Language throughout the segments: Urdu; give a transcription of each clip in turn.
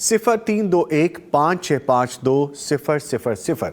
0321565200।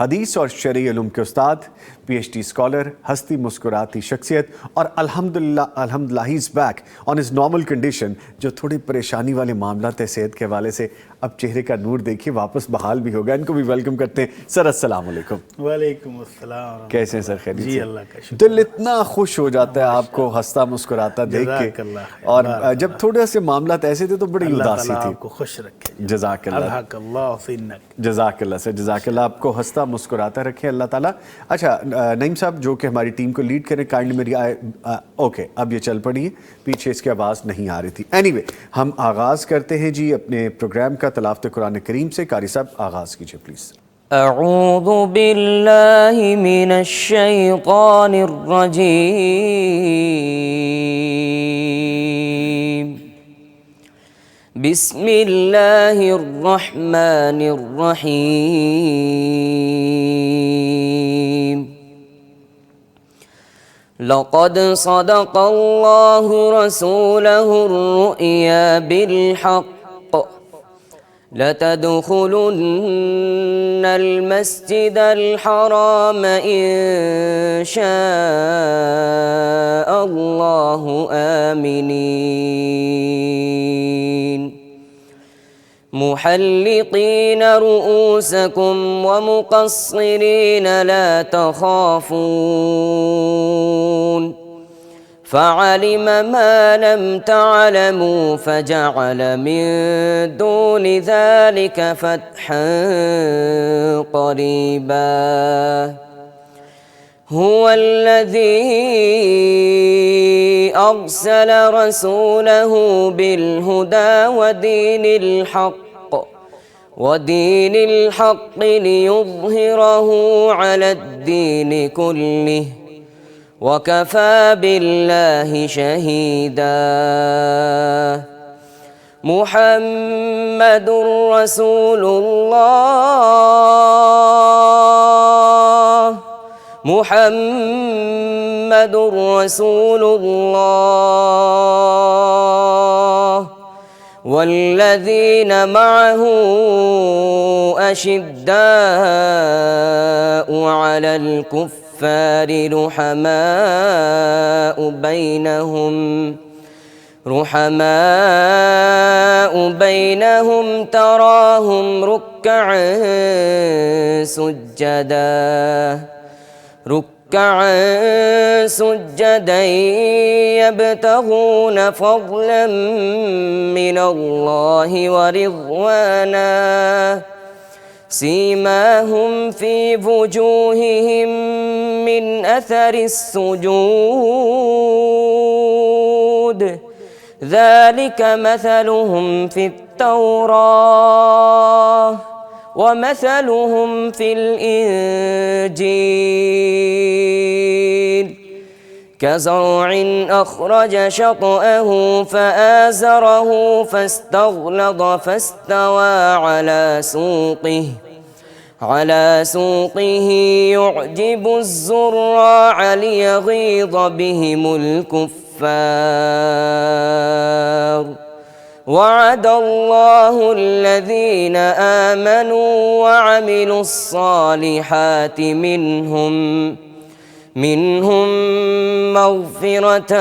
حدیث اور شرعی علوم کے استاد، PhD اسکالر، ہستی مسکراتی شخصیت، اور الحمدللہ he is back on his normal condition. جو تھوڑی پریشانی والے معاملات ہیں صحت کے حوالے سے، اب چہرے کا نور دیکھیے واپس بحال بھی ہوگا. ان کو بھی ویلکم کرتے ہیں. سر السلام علیکم. وعلیکم السلام. کیسے ہیں سر؟ خیریت سے؟ جی اللہ کا شکر. دل اتنا خوش ہو جاتا ہے آپ کو ہنستا مسکراتا دیکھ کے، اور جب تھوڑے سے معاملات ایسے تھے تو بڑی اداسی تھی. آپ کو خوش رکھے. جزاک اللہ. الحق اللہ فینک. جزاک اللہ سر، جزاک اللہ. آپ کو ہنستا مسکراتا رکھے اللہ تعالیٰ. اچھا نعیم صاحب جو کہ ہماری ٹیم کو لیڈ کریں، کائنڈلی میری اوکے اب یہ چل پڑی ہے، پیچھے اس کی آواز نہیں آ رہی تھی. اینی وے ہم آغاز کرتے ہیں جی اپنے پروگرام کا تلاوت قرآن کریم سے. قاری صاحب آغاز کیجئے پلیز. اعوذ باللہ من الشیطان الرجیم. بسم اللہ الرحمن الرحیم. لقد صدق اللہ رسولہ الرؤیا بالحق لتدخلن المسجد الحرام إن شاء الله آمنين محلقين رؤوسكم ومقصرين لا تخافون فعلم ما لم تعلموا فجعل من دون ذلك فتحا قريبا. هو الذي أرسل رسوله بالهدى ودين الحق ليظهره على الدين كله وكفى بالله شهيدا. محمد رسول الله محمد رسول الله والذين معه أشداء على الكفر رحماء بينهم تراهم ركعا سجدا يبتغون فضلا من الله ورضوانا سيماهم في وجوههم من أثر السجود ذلك مثلهم في التوراة ومثلهم في الإنجيل كزرع أخرج شطأه فآزره فاستغلظ فاستوى على سوقه يعجب الزراع ليغيظ بهم الكفار. وعد الله الذين آمنوا وعملوا الصالحات منهم مغفرة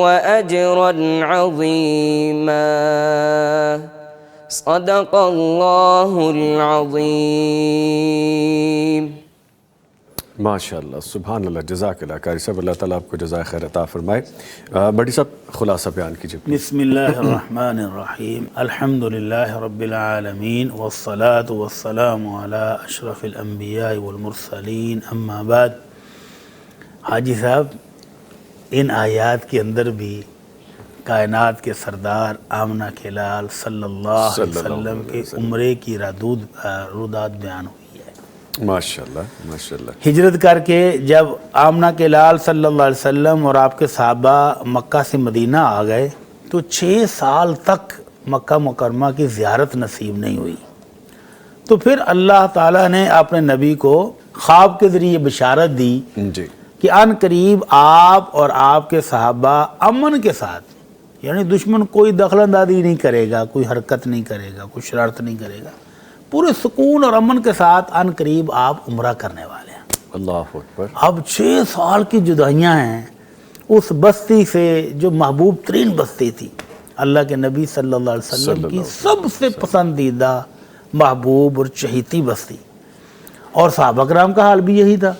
وأجرا عظيما. صدق اللہ العظیم. ماشاء اللہ سبحان اللہ. جزاک اللہ قاری صاحب، اللہ تعالیٰ آپ کو جزائے خیر عطا فرمائے. بڑی صاحب خلاصہ بیان کیجیے. بسم اللہ الرحمن الرحیم. الحمد للہ رب العالمین والصلاة والسلام علی اشرف الانبیاء والمرسلین. اما بعد. حاجی صاحب ان آیات کے اندر بھی کائنات کے سردار آمنہ کے لال صلی اللہ علیہ وسلم کے عمرے کی رودات بیان ہوئی ہے. ماشاءاللہ ماشاءاللہ. ہجرت کر کے جب آمنہ کے لال صلی اللہ علیہ وسلم اور آپ کے صحابہ مکہ سے مدینہ آ گئے تو 6 سال تک مکہ مکرمہ کی زیارت نصیب نہیں ہوئی. تو پھر اللہ تعالیٰ نے اپنے نبی کو خواب کے ذریعے بشارت دی کہ ان قریب آپ اور آپ کے صحابہ امن کے ساتھ، یعنی دشمن کوئی دخل اندازی نہیں کرے گا، کوئی حرکت نہیں کرے گا، کوئی شرارت نہیں کرے گا، پورے سکون اور امن کے ساتھ ان قریب آپ عمرہ کرنے والے ہیں۔ اللہ اکبر۔ اب 6 سال کی جدائیاں ہیں اس بستی سے جو محبوب ترین بستی تھی، اللہ کے نبی صلی اللہ علیہ وسلم کی سب سے پسندیدہ محبوب اور چہیتی بستی، اور صحابہ کرام کا حال بھی یہی تھا۔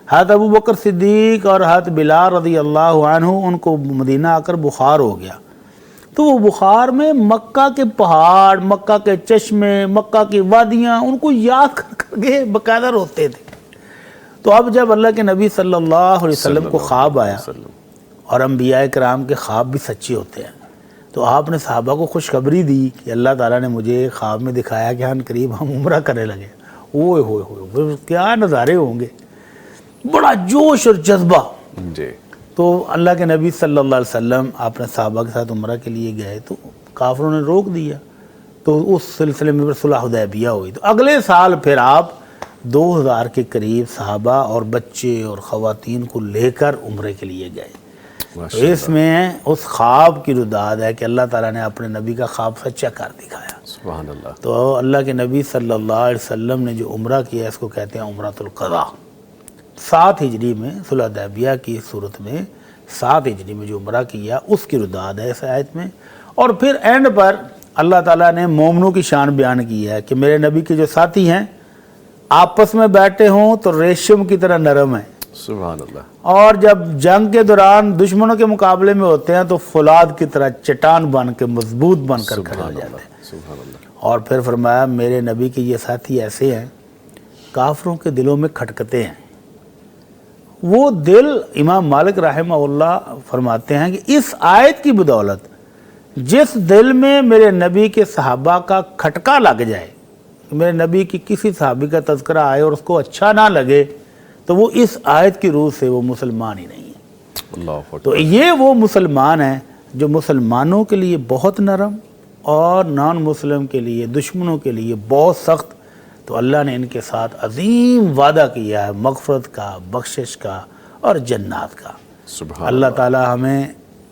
حضرت ابو بکر صدیق اور حضرت بلال رضی اللہ عنہ ان کو مدینہ آ کر بخار ہو گیا، تو وہ بخار میں مکہ کے پہاڑ، مکہ کے چشمے، مکہ کی وادیاں ان کو یاد کر کر کے باقاعدہ روتے تھے۔ تو اب جب اللہ کے نبی صلی اللہ علیہ وسلم کو خواب آیا، اور انبیاء کرام کے خواب بھی سچے ہوتے ہیں، تو آپ نے صحابہ کو خوشخبری دی کہ اللہ تعالیٰ نے مجھے خواب میں دکھایا کہ ان قریب ہم عمرہ کرنے لگے۔ اوئے ہوئے ہوئے کیا نظارے ہوں گے، بڑا جوش اور جذبہ۔ جی۔ تو اللہ کے نبی صلی اللہ علیہ وسلم آپ نے صحابہ کے ساتھ عمرہ کے لیے گئے تو کافروں نے روک دیا، تو اس سلسلے میں پھر صلح حدیبیہ ہوئی۔ تو اگلے سال پھر آپ 2000 کے قریب صحابہ اور بچے اور خواتین کو لے کر عمرے کے لیے گئے۔ تو اس میں اس خواب کی رداد ہے کہ اللہ تعالیٰ نے اپنے نبی کا خواب سچا کر دکھایا۔ سبحان اللہ۔ تو اللہ کے نبی صلی اللہ علیہ وسلم نے جو عمرہ کیا اس کو کہتے ہیں عمرۃ القضاء۔ 7 ہجری میں صلح حدیبیہ کی صورت میں 7 ہجری میں جو عمرہ کیا اس کی رداد ہے اس آیت میں۔ اور پھر اینڈ پر اللہ تعالیٰ نے مومنوں کی شان بیان کی ہے کہ میرے نبی کے جو ساتھی ہیں آپس میں بیٹھے ہوں تو ریشم کی طرح نرم ہیں، سبحان اللہ۔ اور جب جنگ کے دوران دشمنوں کے مقابلے میں ہوتے ہیں تو فولاد کی طرح چٹان بن کے مضبوط بن کر کھڑے ہو جاتے ہیں۔ سبحان اللہ۔ اور پھر فرمایا میرے نبی کے یہ ساتھی ایسے ہیں کافروں کے دلوں میں کھٹکتے ہیں۔ وہ دل امام مالک رحمہ اللہ فرماتے ہیں کہ اس آیت کی بدولت جس دل میں میرے نبی کے صحابہ کا کھٹکا لگ جائے، میرے نبی کی کسی صحابی کا تذکرہ آئے اور اس کو اچھا نہ لگے، تو وہ اس آیت کی روح سے وہ مسلمان ہی نہیں ہے۔ اللہ اکبر۔ تو یہ وہ مسلمان ہیں جو مسلمانوں کے لیے بہت نرم اور نان مسلم کے لیے، دشمنوں کے لیے بہت سخت۔ تو اللہ نے ان کے ساتھ عظیم وعدہ کیا ہے مغفرت کا، بخشش کا اور جنات کا۔ سبحان اللہ تعالی ہمیں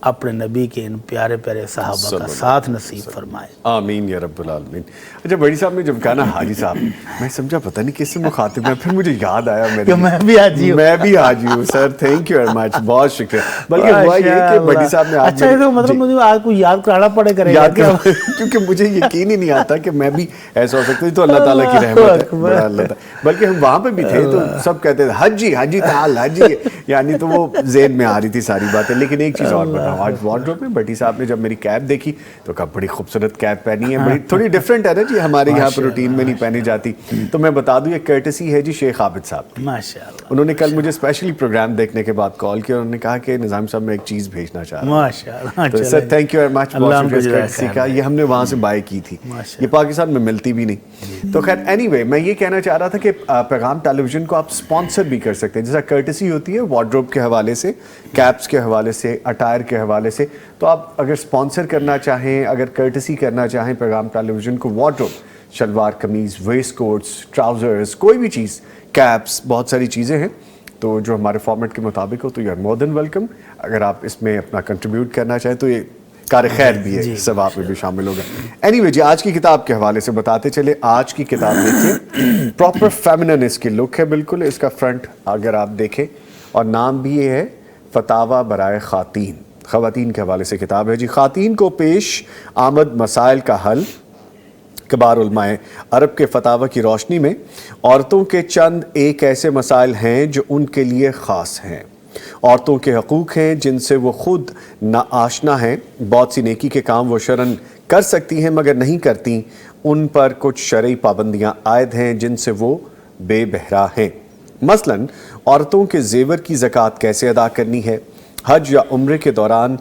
اپنے نبی کے ان پیارے پیارے صحابہ کا ساتھ نصیب فرمائے۔ آمین یا رب العالمین۔ اچھا بڑی صاحب نے جب کہا نا حاجی صاحب، میں سمجھا پتہ نہیں کس سے مخاطب ہے، پھر مجھے یاد آیا کہ میں بھی حاجی ہوں۔ میں بھی حاجی ہوں سر، تھینک یو ویری مچ، بہت شکریہ۔ بلکہ ہوا یہ کہ بڑی صاحب نے اچھا یہ تو مطلب مجھے آج کو یاد کرانا پڑے کرے گا کیونکہ مجھے یقین ہی نہیں آتا کہ میں بھی ایسا ہو سکتا، تو اللہ تعالیٰ کی رحمت ہے، بڑا اللہ تعالیٰ۔ بلکہ ہم وہاں پہ بھی تھے تو سب کہتے تھے حجی حجی تعال حجی، یعنی تو وہ ذہن میں آ رہی تھی ساری باتیں۔ لیکن ایک چیز اور بتاؤں، آج وارڈروب میں بٹی صاحب نے جب میری کیپ دیکھی تو کہا بڑی خوبصورت کیپ پہنی ہے، بڑی تھوڑی ڈیفرنٹ ہے نا جی، ہمارے یہاں پر روٹین میں نہیں پہنی جاتی۔ تو میں بتا دوں یہ کرٹسی ہے جی شیخ عابد صاحب کی۔ ماشاءاللہ، انہوں نے کل مجھے اسپیشلی پروگرام دیکھنے کے بعد کال کیا، انہوں نے کہا کہ نظام صاحب میں ایک چیز بھیجنا چاہ رہا ہوں۔ ماشاءاللہ، تو sir thank you very much, بہت شکریہ کرٹسی کا۔ یہ ہم نے وہاں سے بائی کی تھی، یہ پاکستان میں ملتی بھی نہیں۔ تو خیر اینی وے میں یہ کہنا چاہ رہا تھا کہ پیغام ٹیلی ویژن کو آپ سپانسر بھی کر سکتے ہیں، جیسا کرٹسی ہوتی ہے وارڈروب کے حوالے سے، کیپس کے حوالے سے، اٹائر کے حوالے سے۔ تو آپ اگر سپانسر کرنا چاہیں، اگر کرٹسی کرنا چاہیں پیغام ٹیلی ویژن کو، وارڈروب، شلوار قمیض، ویسٹ کوٹس، ٹراؤزرز، کوئی بھی چیز، کیپس، بہت ساری چیزیں ہیں تو جو ہمارے فارمیٹ کے مطابق ہو، تو you are more than welcome. اگر آپ اس میں اپنا کنٹریبیوٹ کرنا چاہیں تو یہ کار خیر بھی ہے، ثواب میں بھی شامل ہوگا۔ اینی وے جی، آج کی کتاب کے حوالے سے بتاتے چلے۔ آج کی کتاب دیکھیے، پراپر فیمنن اس کی لک ہے بالکل، اس کا فرنٹ اگر آپ دیکھیں، اور نام بھی یہ ہے فتاوی برائے خواتین، خواتین کے حوالے سے کتاب ہے جی۔ خواتین کو پیش آمد مسائل کا حل، کبار علماء عرب کے فتاوی کی روشنی میں عورتوں کے چند ایک ایسے مسائل ہیں جو ان کے لیے خاص ہیں۔ عورتوں کے حقوق ہیں جن سے وہ خود ناآشنا ہیں، بہت سی نیکی کے کام وہ شرعاً کر سکتی ہیں مگر نہیں کرتی، ان پر کچھ شرعی پابندیاں عائد ہیں جن سے وہ بے بہرا ہیں۔ مثلاً عورتوں کے زیور کی زکوٰۃ کیسے ادا کرنی ہے، حج یا عمرے کے دوران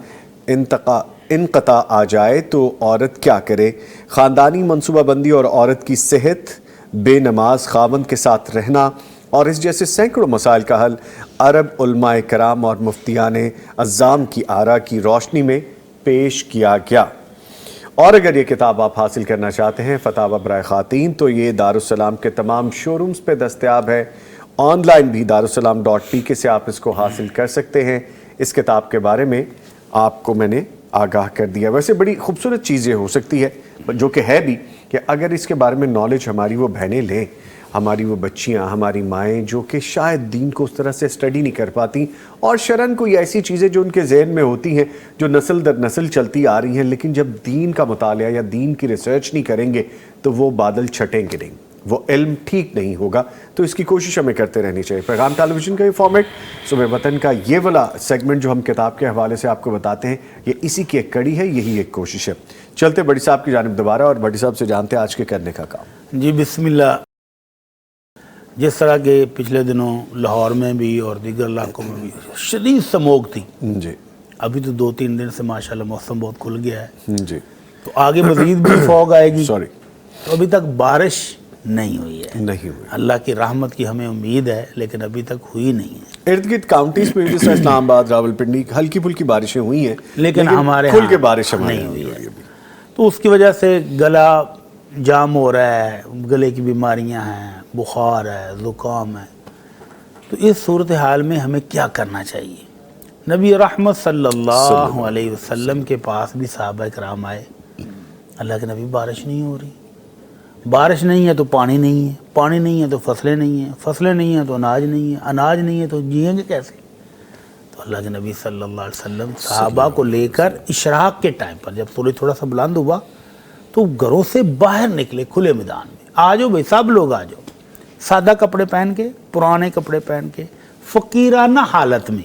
انقطاع آ جائے تو عورت کیا کرے، خاندانی منصوبہ بندی اور عورت کی صحت، بے نماز خاوند کے ساتھ رہنا اور اس جیسے سینکڑوں مسائل کا حل عرب علماء کرام اور مفتیان اعظام کی آراء کی روشنی میں پیش کیا گیا۔ اور اگر یہ کتاب آپ حاصل کرنا چاہتے ہیں فتاوی برائے خواتین، تو یہ دارالسلام کے تمام شو رومز پہ دستیاب ہے، آن لائن بھی darussalam.pk سے آپ اس کو حاصل کر سکتے ہیں۔ اس کتاب کے بارے میں آپ کو میں نے آگاہ کر دیا. ویسے بڑی خوبصورت چیزیں ہو سکتی ہے جو کہ ہے بھی کہ اگر اس کے بارے میں نالج ہماری وہ بہنیں لیں, ہماری وہ بچیاں, ہماری مائیں جو کہ شاید دین کو اس طرح سے اسٹڈی نہیں کر پاتی, اور شرعاً کوئی ایسی چیزیں جو ان کے ذہن میں ہوتی ہیں جو نسل در نسل چلتی آ رہی ہیں, لیکن جب دین کا مطالعہ یا دین کی ریسرچ نہیں کریں گے تو وہ بادل چھٹیں گے نہیں, وہ علم ٹھیک نہیں ہوگا. تو اس کی کوشش ہمیں کرتے رہنی چاہیے. پیغام ٹیلی ویژن کا یہ فارمیٹ, صبح وطن کا یہ والا سیگمنٹ جو ہم کتاب کے حوالے سے آپ کو بتاتے ہیں, یہ اسی کی ایک کڑی ہے, یہی ایک کوشش ہے. چلتے بڑی صاحب کی جانب دوبارہ, اور بڑی صاحب سے جانتے ہیں آج کے کرنے کا کام. جی بسم اللہ. جس طرح کے پچھلے دنوں لاہور میں بھی اور دیگر علاقوں میں بھی شدید سموگ تھی, جی ابھی تو 2-3 دن سے ماشاءاللہ موسم بہت کھل گیا ہے, جی تو آگے مزید بھی فوگ آئے گی. سوری تو ابھی تک بارش نہیں ہوئی ہے. نہیں ہوئی. اللہ کی رحمت کی ہمیں امید ہے, لیکن ابھی تک ہوئی نہیں ہے. ارد گرد کاؤنٹیز میں جس طرح اسلام آباد, راولپنڈی, ہلکی پھلکی بارشیں ہوئی ہیں, لیکن ہمارے کھل کے ہاں بارش ہمارے نہیں یہاں ہوئی نہیں ہے. ہوئی ابھی. تو اس کی وجہ سے گلا جام ہو رہا ہے, گلے کی بیماریاں ہیں, بخار ہے, زکام ہے. تو اس صورتحال میں ہمیں کیا کرنا چاہیے؟ نبی رحمت صلی اللہ علیہ وسلم کے پاس بھی صحابہ کرام آئے, اللہ کے نبی بارش نہیں ہو رہی, بارش نہیں ہے تو پانی نہیں ہے, پانی نہیں ہے تو فصلیں نہیں ہیں, فصلیں نہیں ہیں تو اناج نہیں ہے, اناج نہیں ہے تو جئیں گے کیسے؟ تو اللہ کے نبی صلی اللہ علیہ وسلم صحابہ کو لے کر اشراق کے ٹائم پر, جب سورج تھوڑا سا بلند ہوا تو گھروں سے باہر نکلے کھلے میدان میں. آ جاؤ بھائی, سب لوگ آ جاؤ, سادہ کپڑے پہن کے, پرانے کپڑے پہن کے, فقیرانہ حالت میں,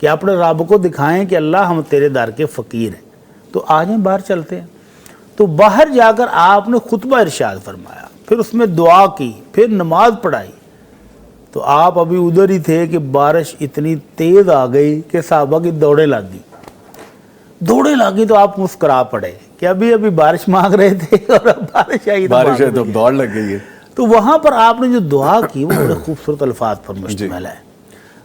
کہ اپنے رب کو دکھائیں کہ اللہ ہم تیرے در کے فقیر ہیں. تو آ جائیں باہر چلتے ہیں. تو باہر جا کر آپ نے خطبہ ارشاد فرمایا, پھر اس میں دعا کی, پھر نماز پڑھائی. تو آپ ابھی ادھر ہی تھے کہ بارش اتنی تیز آ گئی کہ صحابہ کی دوڑیں لگ گئی. دوڑیں لگ گئی تو آپ مسکرا پڑے کہ ابھی ابھی بارش مانگ رہے تھے اور اب بارش آئی, بارش ہے تو دوڑ لگ گئی ہے. تو وہاں پر آپ نے جو دعا کی وہ بڑے خوبصورت الفاظ پر مشتمل ہے.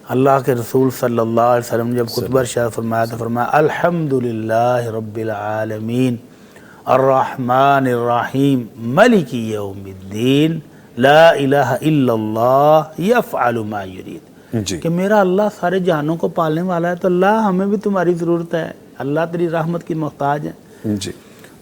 اللہ کے رسول صلی اللہ علیہ وسلم نے جب خطبہ ارشاد فرمایا تو فرمایا الحمدللہ رب العالمین الرحمن الرحیم مالک یوم الدین لا الہ الا اللہ یفعل ما یرید. جی کہ میرا اللہ سارے جہانوں کو پالنے والا ہے, تو اللہ ہمیں بھی تمہاری ضرورت ہے, اللہ تیری رحمت کی محتاج ہے. جی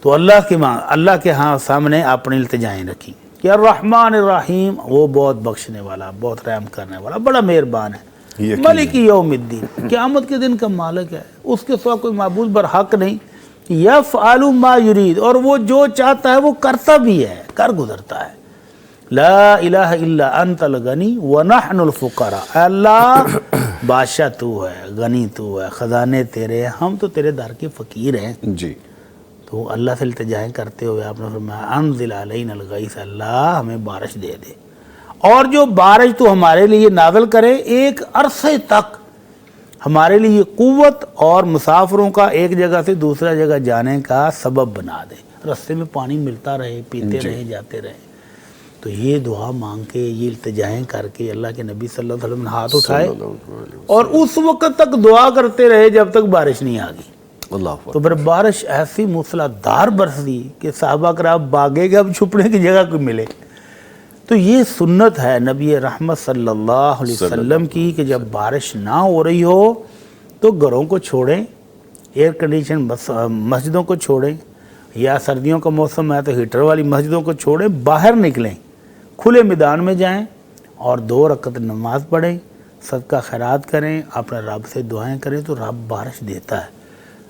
تو اللہ کے ہاں سامنے اپنی التجائیں رکھی کہ الرحمن الرحیم, وہ بہت بخشنے والا, بہت رحم کرنے والا, بڑا مہربان ہے. مالک یوم الدین, قیامت کے دن کا مالک ہے, اس کے سوا کوئی معبود برحق نہیں. یفعل ما یرید, اور وہ جو چاہتا ہے وہ کرتا بھی ہے, کر گزرتا ہے. لا الہ الا انت الغنی ونحن الفقراء, اللہ بادشاہ تو ہے, غنی تو ہے, خزانے تیرے ہیں, ہم تو تیرے در کے فقیر ہیں. جی تو اللہ سے التجائیں کرتے ہوئے آپ نے فرمایا انزل علینا الغیث, اللہ ہمیں بارش دے دے, اور جو بارش تو ہمارے لیے نازل کرے ایک عرصے تک ہمارے لیے قوت اور مسافروں کا ایک جگہ سے دوسرا جگہ جانے کا سبب بنا دے, رستے میں پانی ملتا رہے, پیتے رہے, جاتے رہے. تو یہ دعا مانگ کے, یہ التجائیں کر کے اللہ کے نبی صلی اللہ علیہ وسلم نے ہاتھ اٹھائے اور اس وقت تک دعا کرتے رہے جب تک بارش نہیں آ گئی. اللہ. تو پھر بارش ایسی موسلادھار برس دی کہ صحابہ کرام بھاگے کہ اب چھپنے کی جگہ کوئی ملے. تو یہ سنت ہے نبی رحمت صلی اللہ علیہ وسلم کی کہ جب بارش نہ ہو رہی ہو تو گھروں کو چھوڑیں, ایئر کنڈیشن مسجدوں کو چھوڑیں, یا سردیوں کا موسم ہے تو ہیٹر والی مسجدوں کو چھوڑیں, باہر نکلیں, کھلے میدان میں جائیں اور 2 رکعت نماز پڑھیں, صدقہ خیرات کریں, اپنے رب سے دعائیں کریں, تو رب بارش دیتا ہے.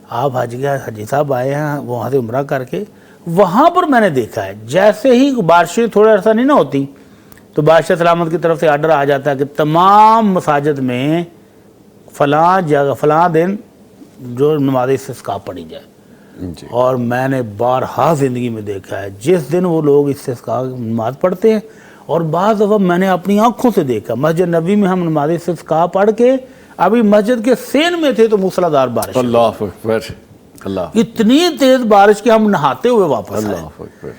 آپ حاجی صاحب آئے ہیں وہاں سے عمرہ کر کے, وہاں پر میں نے دیکھا ہے جیسے ہی بارشیں تھوڑا عرصہ نہیں نہ ہوتی تو بادشاہ سلامت کی طرف سے آرڈر آ جاتا ہے کہ تمام مساجد میں فلاں جگہ فلاں دن جو نماز استسقاء پڑھی جائے. جی. اور میں نے بارہا زندگی میں دیکھا ہے جس دن وہ لوگ استسقاء نماز پڑھتے ہیں, اور بعض دفعہ میں نے اپنی آنکھوں سے دیکھا, مسجد نبی میں ہم نماز استسقاء پڑھ کے ابھی مسجد کے سین میں تھے تو موسلادھار بارش, اللہ اکبر, اللہ, اتنی تیز بارش کہ ہم نہاتے ہوئے واپس آئے. اللہ اکبر.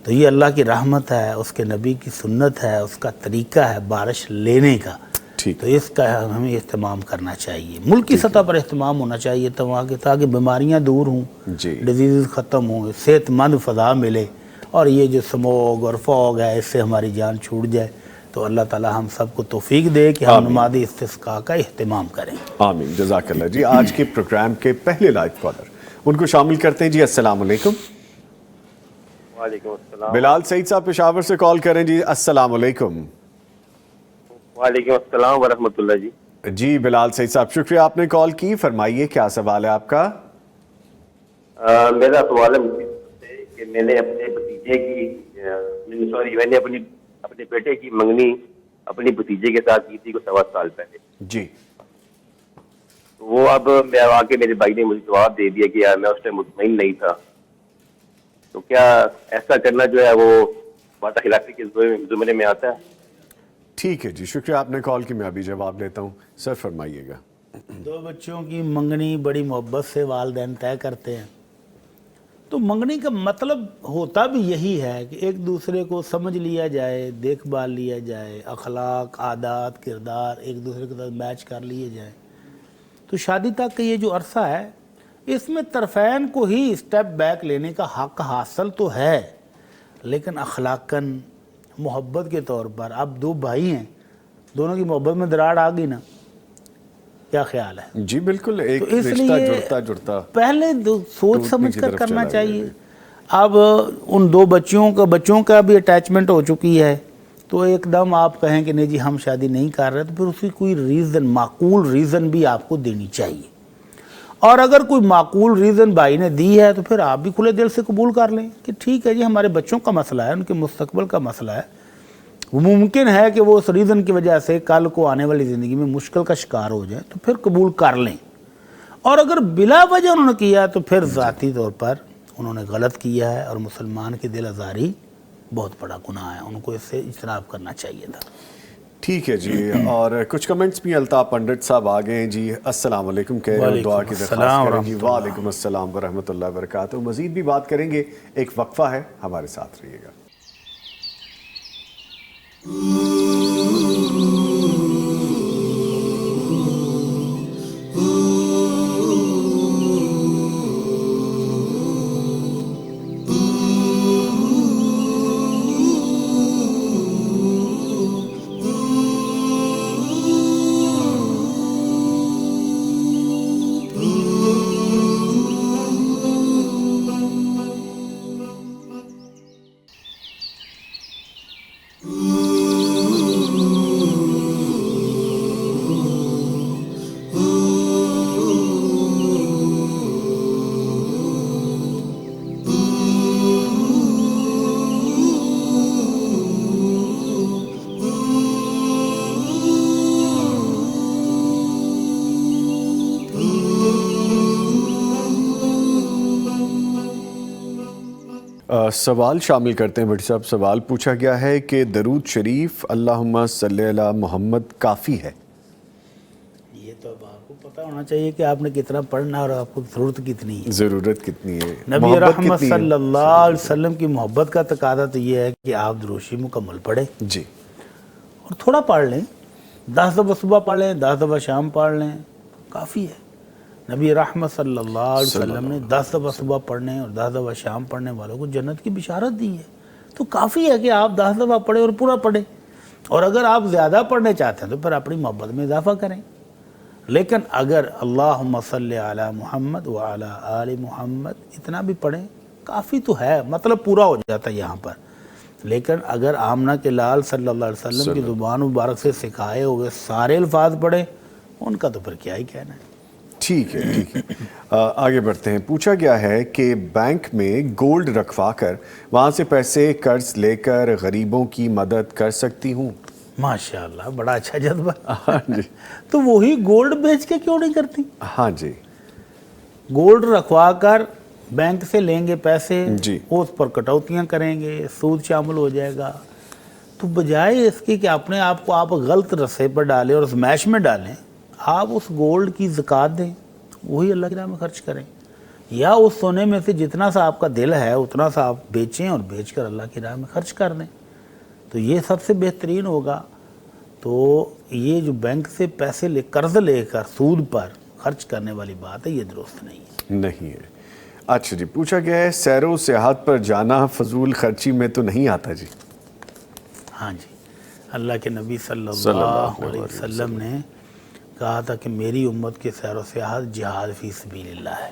تو یہ اللہ کی رحمت ہے, اس کے نبی کی سنت ہے, اس کا طریقہ ہے بارش لینے کا. ٹھیک. تو اس کا ہمیں اہتمام کرنا چاہیے, ملک کی سطح پر اہتمام ہونا چاہیے تاکہ بیماریاں دور ہوں, جی. ڈیزیز ختم ہوں, صحت مند فضا ملے, اور یہ جو سموگ اور فوگ ہے اس سے ہماری جان چھوٹ جائے. تو اللہ تعالی ہم سب کو توفیق دے کہ ہم نماز استسقاء کا اہتمام کریں. آمین, جزاک اللہ. جی, آج کے پروگرام کے پہلے لائیو کالر ان کو شامل کرتے ہیں جی. السلام علیکم. وعلیکم السلام. بلال سعید صاحب پشاور سے کال کریں جی. السلام علیکم. وعلیکم السلام ورحمۃ اللہ جی. جی بلال سعید صاحب شکریہ آپ نے کال کی. فرمائیے کیا سوال ہے آپ کا؟ میرا سوال ہے کہ میں نے اپنے بھتیجے کی میں نے اپنے بیٹے کی منگنی اپنی بھتیجے کے ساتھ کی تھی کو 7 سال پہلے. جی. تو وہ اب میں آ کے میرے بھائی نے مجھے جواب دے دیا کہ یار میں اس ٹائم مطمئن نہیں تھا. تو کیا ایسا کرنا جو ہے وہ وعدہ خلافی کے زمرے میں آتا ہے؟ ٹھیک ہے جی شکریہ آپ نے کال کی. میں ابھی جواب لیتا ہوں. سر فرمائیے گا. 2 بچوں کی منگنی بڑی محبت سے والدین طے کرتے ہیں. تو منگنی کا مطلب ہوتا بھی یہی ہے کہ ایک دوسرے کو سمجھ لیا جائے, دیکھ بھال لیا جائے, اخلاق, عادات, کردار ایک دوسرے کے ساتھ میچ کر لیے جائیں. تو شادی تک کا یہ جو عرصہ ہے اس میں طرفین کو ہی اسٹیپ بیک لینے کا حق حاصل تو ہے, لیکن اخلاقاً محبت کے طور پر اب 2 بھائی ہیں, دونوں کی محبت میں دراڑ آ گئی نا, کیا خیال ہے؟ جی بالکل ایک تو اس رشتہ لیے جڑتا پہلے سوچ ٹوٹنے سمجھ کی کر طرف کرنا چلا چاہیے. گیا. اب ان 2 بچوں کا بھی اٹیچمنٹ ہو چکی ہے, تو ایک دم آپ کہیں کہ نہیں جی ہم شادی نہیں کر رہے, تو پھر اس کی کوئی ریزن, معقول ریزن بھی آپ کو دینی چاہیے. اور اگر کوئی معقول ریزن بھائی نے دی ہے تو پھر آپ بھی کھلے دل سے قبول کر لیں کہ ٹھیک ہے جی ہمارے بچوں کا مسئلہ ہے, ان کے مستقبل کا مسئلہ ہے, ممکن ہے کہ وہ اس ریزن کی وجہ سے کل کو آنے والی زندگی میں مشکل کا شکار ہو جائے, تو پھر قبول کر لیں. اور اگر بلا وجہ انہوں نے کیا تو پھر ذاتی طور پر انہوں نے غلط کیا ہے, اور مسلمان کی دل آزاری بہت بڑا گناہ ہے, ان کو اس سے اجتناب کرنا چاہیے تھا. ٹھیک ہے جی. اور کچھ کمنٹس بھی الطاف پنڈت صاحب آ گئے ہیں جی. السلام علیکم کہہ رہے ہیں, دعا کی درخواست کریں جی. وعلیکم السلام ورحمۃ اللہ وبرکاتہ. مزید بھی بات کریں گے, ایک وقفہ ہے, ہمارے ساتھ رہیے گا. سوال شامل کرتے ہیں بھٹی صاحب. سوال پوچھا گیا ہے کہ درود شریف اللہم صلی علی محمد کافی ہے؟ یہ تو اب آپ کو پتہ ہونا چاہیے کہ آپ نے کتنا پڑھنا اور آپ کو ضرورت کتنی ہے. ضرورت کتنی ہے؟ نبی رحمت صلی اللہ علیہ وسلم کی محبت کا تقاضا تو یہ ہے کہ آپ دروشی مکمل پڑھیں جی, اور تھوڑا پڑھ لیں. 10 دفعہ صبح پڑھ لیں, 10 دفعہ شام پڑھ لیں, کافی ہے. نبی رحمت صلی اللہ علیہ وسلم نے 10 دفعہ صبح پڑھنے اور 10 دفعہ شام پڑھنے والوں کو جنت کی بشارت دی ہے. تو کافی ہے کہ آپ 10 دفعہ پڑھیں اور پورا پڑھیں. اور اگر آپ زیادہ پڑھنے چاہتے ہیں تو پھر اپنی محبت میں اضافہ کریں. لیکن اگر اللہم صلی علی محمد وعلی آل محمد اتنا بھی پڑھیں کافی تو ہے, مطلب پورا ہو جاتا ہے یہاں پر. لیکن اگر آمنہ کے لال صلی اللہ علیہ وسلم کی زبان مبارک سے سکھائے ہوئے سارے الفاظ پڑھیں, ان کا تو پھر کیا ہی کہنا ہے. ٹھیک ہے. ٹھیک ہے, آگے بڑھتے ہیں. پوچھا گیا ہے کہ بینک میں گولڈ رکھوا کر وہاں سے پیسے قرض لے کر غریبوں کی مدد کر سکتی ہوں؟ ماشاءاللہ بڑا اچھا جذبہ. ہاں جی. تو وہی گولڈ بیچ کے کیوں نہیں کرتی؟ ہاں جی. گولڈ رکھوا کر بینک سے لیں گے پیسے, جی, اس پر کٹوتیاں کریں گے, سود شامل ہو جائے گا. تو بجائے اس کی کہ اپنے آپ کو آپ غلط رسے پر ڈالیں اور اسمیش میں ڈالیں, آپ اس گولڈ کی زکوٰۃ دیں, وہی اللہ کی راہ میں خرچ کریں. یا اس سونے میں سے جتنا سا آپ کا دل ہے اتنا سا آپ بیچیں اور بیچ کر اللہ کی راہ میں خرچ کر دیں, تو یہ سب سے بہترین ہوگا. تو یہ جو بینک سے پیسے قرض لے کر سود پر خرچ کرنے والی بات ہے, یہ درست نہیں ہے. نہیں ہے. اچھا جی, پوچھا گیا ہے سیر و سیاحت پر جانا فضول خرچی میں تو نہیں آتا جی؟ ہاں جی, اللہ کے نبی صلی اللہ علیہ وسلم نے کہا تھا کہ میری امت کے سیر و سیاحت جہاد فی سبیل اللہ ہے.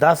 10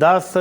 10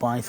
5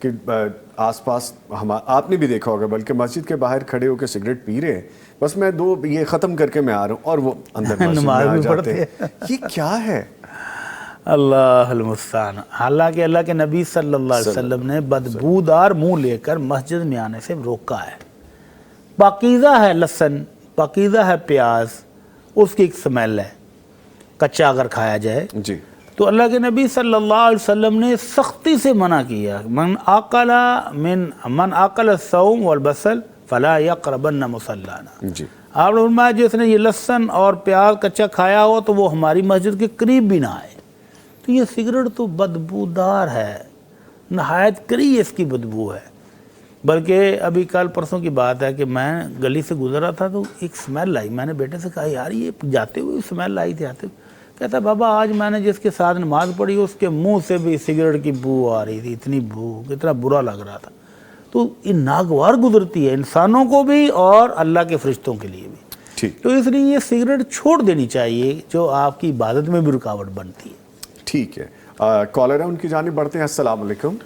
کہ آس پاس آپ نے بھی دیکھا ہوگا، بلکہ مسجد کے باہر کھڑے ہو کے سگریٹ پی رہے ہیں، بس میں 2 یہ ختم کر کے میں آ رہا ہوں، اور وہ اندر مسجد میں آ جاتے ہیں. یہ کیا ہے؟ اللہ المستعان. حالانکہ اللہ کے نبی صلی اللہ علیہ وسلم نے بدبودار منہ لے کر مسجد میں آنے سے روکا ہے. پاکیزہ ہے لہسن، پاکیزہ ہے پیاز، اس کی ایک سمیل ہے کچا اگر کھایا جائے. جی. تو اللہ کے نبی صلی اللہ علیہ وسلم نے سختی سے منع کیا، من آکل الثوم والبصل فلا یقربن مصلانا. جی. آپ نے فرمایا جس نے یہ لہسن اور پیاز کچا کھایا ہو تو وہ ہماری مسجد کے قریب بھی نہ آئے. تو یہ سگریٹ تو بدبودار ہے، نہایت کری اس کی بدبو ہے. بلکہ ابھی کل پرسوں کی بات ہے کہ میں گلی سے گزر رہا تھا تو ایک سمیل آئی. میں نے بیٹے سے کہا یار یہ جاتے ہوئے سمیل آئی تھی آتے ہوئے. کہتا بابا آج میں نے جس کے ساتھ نماز پڑھی اس کے منہ سے بھی سگریٹ کی بو آ رہی تھی، اتنی بو، اتنا برا لگ رہا تھا. تو یہ ناگوار گزرتی ہے انسانوں کو بھی اور اللہ کے فرشتوں کے لیے بھی. ٹھیک. تو اس لیے یہ سگریٹ چھوڑ دینی چاہیے جو آپ کی عبادت میں بھی رکاوٹ بنتی ہے. ٹھیک ہے. کالر ہے ان کی جانب بڑھتے ہیں. السلام علیکم.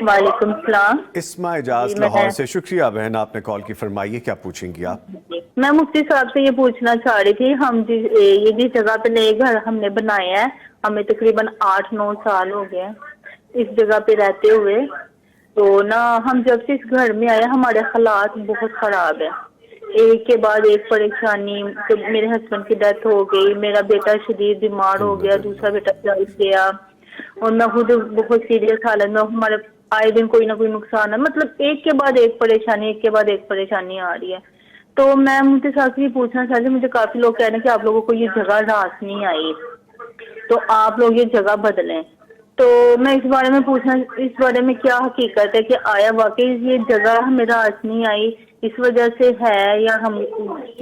وعلیکم السلام. اسما اعجاز لاہور سے. شکریہ بہن آپ نے کال کی. فرمائیے کیا پوچھیں گی آپ؟ میں مفتی صاحب سے یہ پوچھنا چاہ رہی تھی، ہم یہ جس جگہ پہ نئے گھر ہم نے بنایا ہے، ہمیں تقریباً 8-9 سال ہو گئے اس جگہ پہ رہتے ہوئے. تو نا ہم جب سے اس گھر میں آئے ہمارے حالات بہت خراب ہیں، ایک کے بعد ایک پریشانی. میرے ہسبینڈ کی ڈیتھ ہو گئی، میرا بیٹا شدید بیمار ہو گیا، دوسرا بیٹا جل گیا، اور میں خود بہت سیریس حالت میں. ہمارے آئے دن کوئی نہ کوئی نقصان ہے، مطلب ایک کے بعد ایک پریشانی، ایک کے بعد ایک پریشانی آ رہی ہے. تو میں مجھے ساتھ یہ پوچھنا چاہتی ہوں، مجھے کافی لوگ کہہ رہے ہیں کہ آپ لوگوں کو یہ جگہ راس نہیں آئی تو آپ لوگ یہ جگہ بدلیں. تو میں اس بارے میں پوچھنا، اس بارے میں کیا حقیقت ہے کہ آیا واقعی یہ جگہ ہمیں راس نہیں آئی اس وجہ سے ہے، یا ہم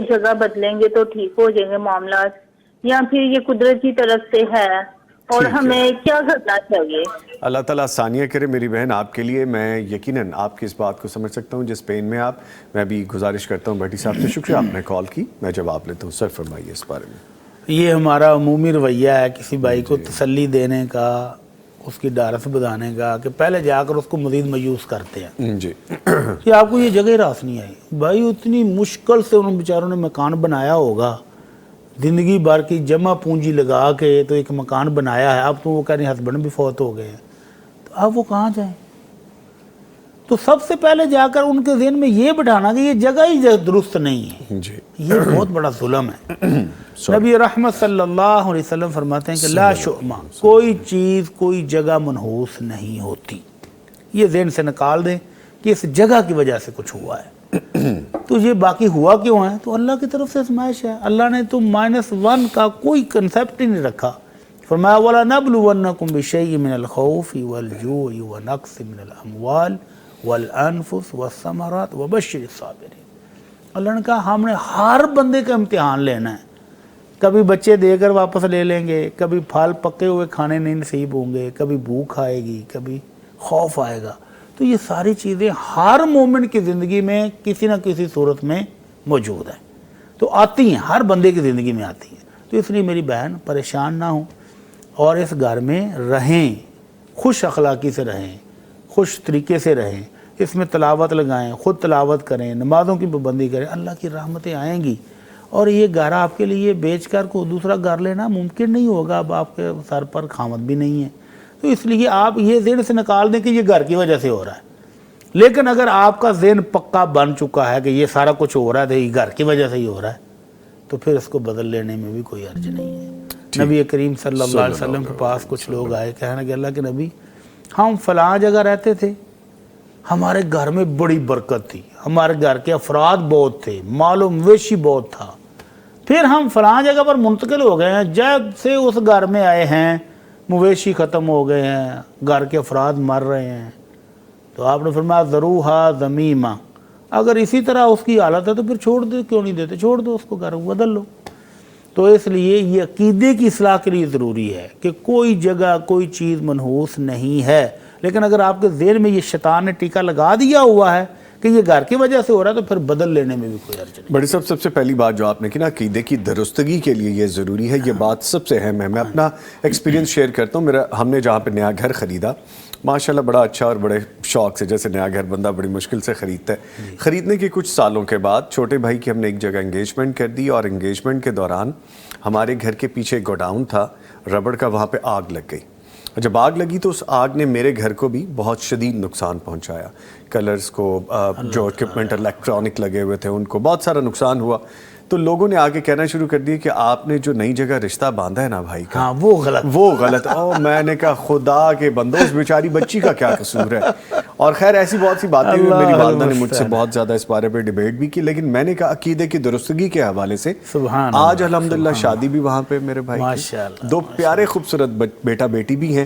جگہ بدلیں گے تو ٹھیک ہو جائیں گے معاملات، یا پھر یہ قدرت کی طرف سے ہے اور ہمیں کیا کرنا چاہیے؟ اللہ تعالیٰ آسانیاں کرے میری بہن آپ کے لیے. میں یقیناً آپ کی اس بات کو سمجھ سکتا ہوں جس پین میں آپ. میں بھی گزارش کرتا ہوں بھٹی صاحب سے، شکریہ آپ نے کال کی، میں جواب لیتا ہوں. سر فرمائیے اس بارے میں. یہ ہمارا عمومی رویہ ہے کسی بھائی کو تسلی دینے کا، اس کی ڈارس بتانے کا، کہ پہلے جا کر اس کو مزید مایوس کرتے ہیں. جی. کہ آپ کو یہ جگہ راس نہیں آئی. بھائی اتنی مشکل سے ان بیچاروں نے مکان بنایا ہوگا، زندگی بھر کی جمع پونجی لگا کے تو ایک مکان بنایا ہے. اب تو وہ کہہ رہے ہیں ہسبینڈ بھی فوت ہو گئے ہیں، تو اب وہ کہاں جائیں؟ تو سب سے پہلے جا کر ان کے ذہن میں یہ بٹھانا کہ یہ جگہ ہی درست نہیں ہے. جی. یہ بہت بڑا ظلم ہے. نبی رحمت صلی اللہ علیہ وسلم فرماتے ہیں کہ لا شؤمہ، کوئی چیز کوئی جگہ منحوس نہیں ہوتی. یہ ذہن سے نکال دیں کہ اس جگہ کی وجہ سے کچھ ہوا ہے. تو یہ باقی ہوا کیوں ہے؟ تو اللہ کی طرف سے آزمائش ہے. اللہ نے تو -1 کا کوئی کنسیپٹ ہی نہیں رکھا. فرمایا وَلَنَبْلُوَنَّكُمْ بِشَيْءٍ مِّنَ الْخَوْفِ وَالْجُوعِ وَنَقْصٍ مِّنَ الْأَمْوَالِ وَالْأَنفُسِ وَالثَّمَرَاتِ وَبَشِّرِ الصَّابِرِينَ. اللہ نے کہا ہم نے ہر بندے کا امتحان لینا ہے. کبھی بچے دے کر واپس لے لیں گے، کبھی پھل پکے ہوئے کھانے نہیں نصیب ہوں گے، کبھی بھوک آئے گی، کبھی خوف آئے گا. تو یہ ساری چیزیں ہر مومن کی زندگی میں کسی نہ کسی صورت میں موجود ہیں، تو آتی ہیں، ہر بندے کی زندگی میں آتی ہیں. تو اس لیے میری بہن پریشان نہ ہوں اور اس گھر میں رہیں، خوش اخلاقی سے رہیں، خوش طریقے سے رہیں. اس میں تلاوت لگائیں، خود تلاوت کریں، نمازوں کی پابندی کریں، اللہ کی رحمتیں آئیں گی. اور یہ گھر آپ کے لیے بیچ کر کوئی دوسرا گھر لینا ممکن نہیں ہوگا. اب آپ کے سر پر خامد بھی نہیں ہے، تو اس لیے آپ یہ ذہن سے نکال دیں کہ یہ گھر کی وجہ سے ہو رہا ہے. لیکن اگر آپ کا ذہن پکا بن چکا ہے کہ یہ سارا کچھ ہو رہا ہے تو یہ گھر کی وجہ سے ہی ہو رہا ہے، تو پھر اس کو بدل لینے میں بھی کوئی حرج نہیں ہے. نبی کریم صلی اللہ علیہ وسلم کے پاس کچھ لوگ آئے، کہنے کہ اللہ کے نبی ہم فلاں جگہ رہتے تھے، ہمارے گھر میں بڑی برکت تھی، ہمارے گھر کے افراد بہت تھے، مال و مویشی بہت تھا، پھر ہم فلاں جگہ پر منتقل ہو گئے ہیں، جب سے اس گھر میں آئے ہیں مویشی ختم ہو گئے ہیں، گھر کے افراد مر رہے ہیں. تو آپ نے فرمایا ذروہا ذمیمہ، اگر اسی طرح اس کی حالت ہے تو پھر چھوڑ دو، کیوں نہیں دیتے، چھوڑ دو اس کو، گھر بدل لو. تو اس لیے یہ عقیدے کی اصلاح کے لیے ضروری ہے کہ کوئی جگہ کوئی چیز منحوس نہیں ہے. لیکن اگر آپ کے ذہن میں یہ شیطان نے ٹیکہ لگا دیا ہوا ہے کہ یہ گھر کی وجہ سے ہو رہا ہے تو پھر بدل لینے میں بھی کوئی حرج نہیں۔ بڑی صاحب سب سے پہلی بات جو آپ نے کی نا عقیدے کی درستگی کے لیے یہ ضروری ہے، یہ بات سب سے اہم ہے۔ میں اپنا ایکسپیرینس شیئر کرتا ہوں۔ ہم نے جہاں پہ نیا گھر خریدا ماشاءاللہ بڑا اچھا اور بڑے شوق سے، جیسے نیا گھر بندہ بڑی مشکل سے خریدتا ہے، خریدنے کے کچھ سالوں کے بعد چھوٹے بھائی کی ہم نے ایک جگہ انگیجمنٹ کر دی، اور انگیجمنٹ کے دوران ہمارے گھر کے پیچھے ایک گوڈاؤن تھا ربڑ کا، وہاں پہ آگ لگ گئی۔ جب آگ لگی تو اس آگ نے میرے گھر کو بھی بہت شدید نقصان پہنچایا، کلرز کو، جو اکوپمنٹ الیکٹرانک لگے ہوئے تھے ان کو بہت سارا نقصان ہوا۔ تو لوگوں نے آگے کہنا شروع کر دیا کہ آپ نے جو نئی جگہ رشتہ باندھا ہے نا بھائی کا، ہاں وہ غلط۔ میں نے کہا خدا کے بندو، اس بیچاری بچی کا کیا قصور ہے؟ اور خیر ایسی بہت سی باتیں ہوئی، میری والدہ نے مجھ سے بہت زیادہ اس بارے پہ ڈیبیٹ بھی کی، لیکن میں نے کہا عقیدے کی درستگی کے حوالے سے آج الحمدللہ شادی بھی وہاں پہ میرے بھائی کی، دو پیارے خوبصورت بیٹا بیٹی بھی ہیں،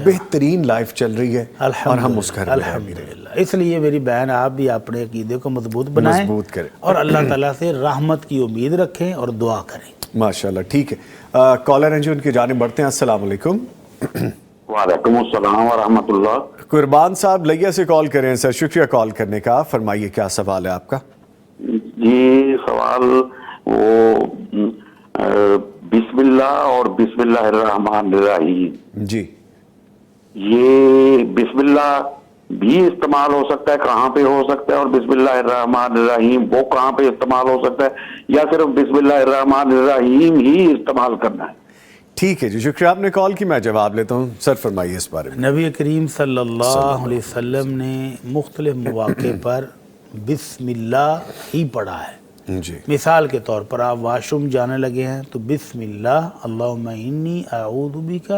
بہترین لائف چل رہی ہے، اور ہم اس گھر میں رہ بھی رہے ہیں۔ اس لیے میری بہن آپ بھی اپنے عقیدے کو مضبوط بنائیں، مضبوط کریں، اور اللہ تعالیٰ سے رحمت کی امید رکھیں اور دعا کریں۔ ماشاءاللہ، ٹھیک ہے۔ کالر ہیں جو ان کی جانب بڑھتے ہیں۔ السلام علیکم۔ وعلیکم السلام ورحمۃ اللہ۔ قربان صاحب لیا سے کال کریں سر، شکریہ کال کرنے کا، فرمائیے کیا سوال ہے آپ کا؟ جی سوال وہ بسم اللہ اور بسم اللہ الرحمن الرحیم، جی یہ بسم اللہ بھی استعمال ہو سکتا ہے، کہاں پہ ہو سکتا ہے؟ اور بسم اللہ الرحمن الرحیم وہ کہاں پہ استعمال ہو سکتا ہے، یا صرف بسم اللہ الرحمن الرحیم ہی استعمال کرنا ہے؟ ٹھیک ہے جی، شکریہ آپ نے کال کی، میں جواب لیتا ہوں۔ سر فرمائیے اس بارے میں۔ نبی کریم صلی اللہ علیہ وسلم نے مختلف مواقع پر بسم اللہ ہی پڑھا ہے۔ جی مثال کے طور پر آپ واش روم جانے لگے ہیں تو بسم اللہ اللہم انی اعوذ بک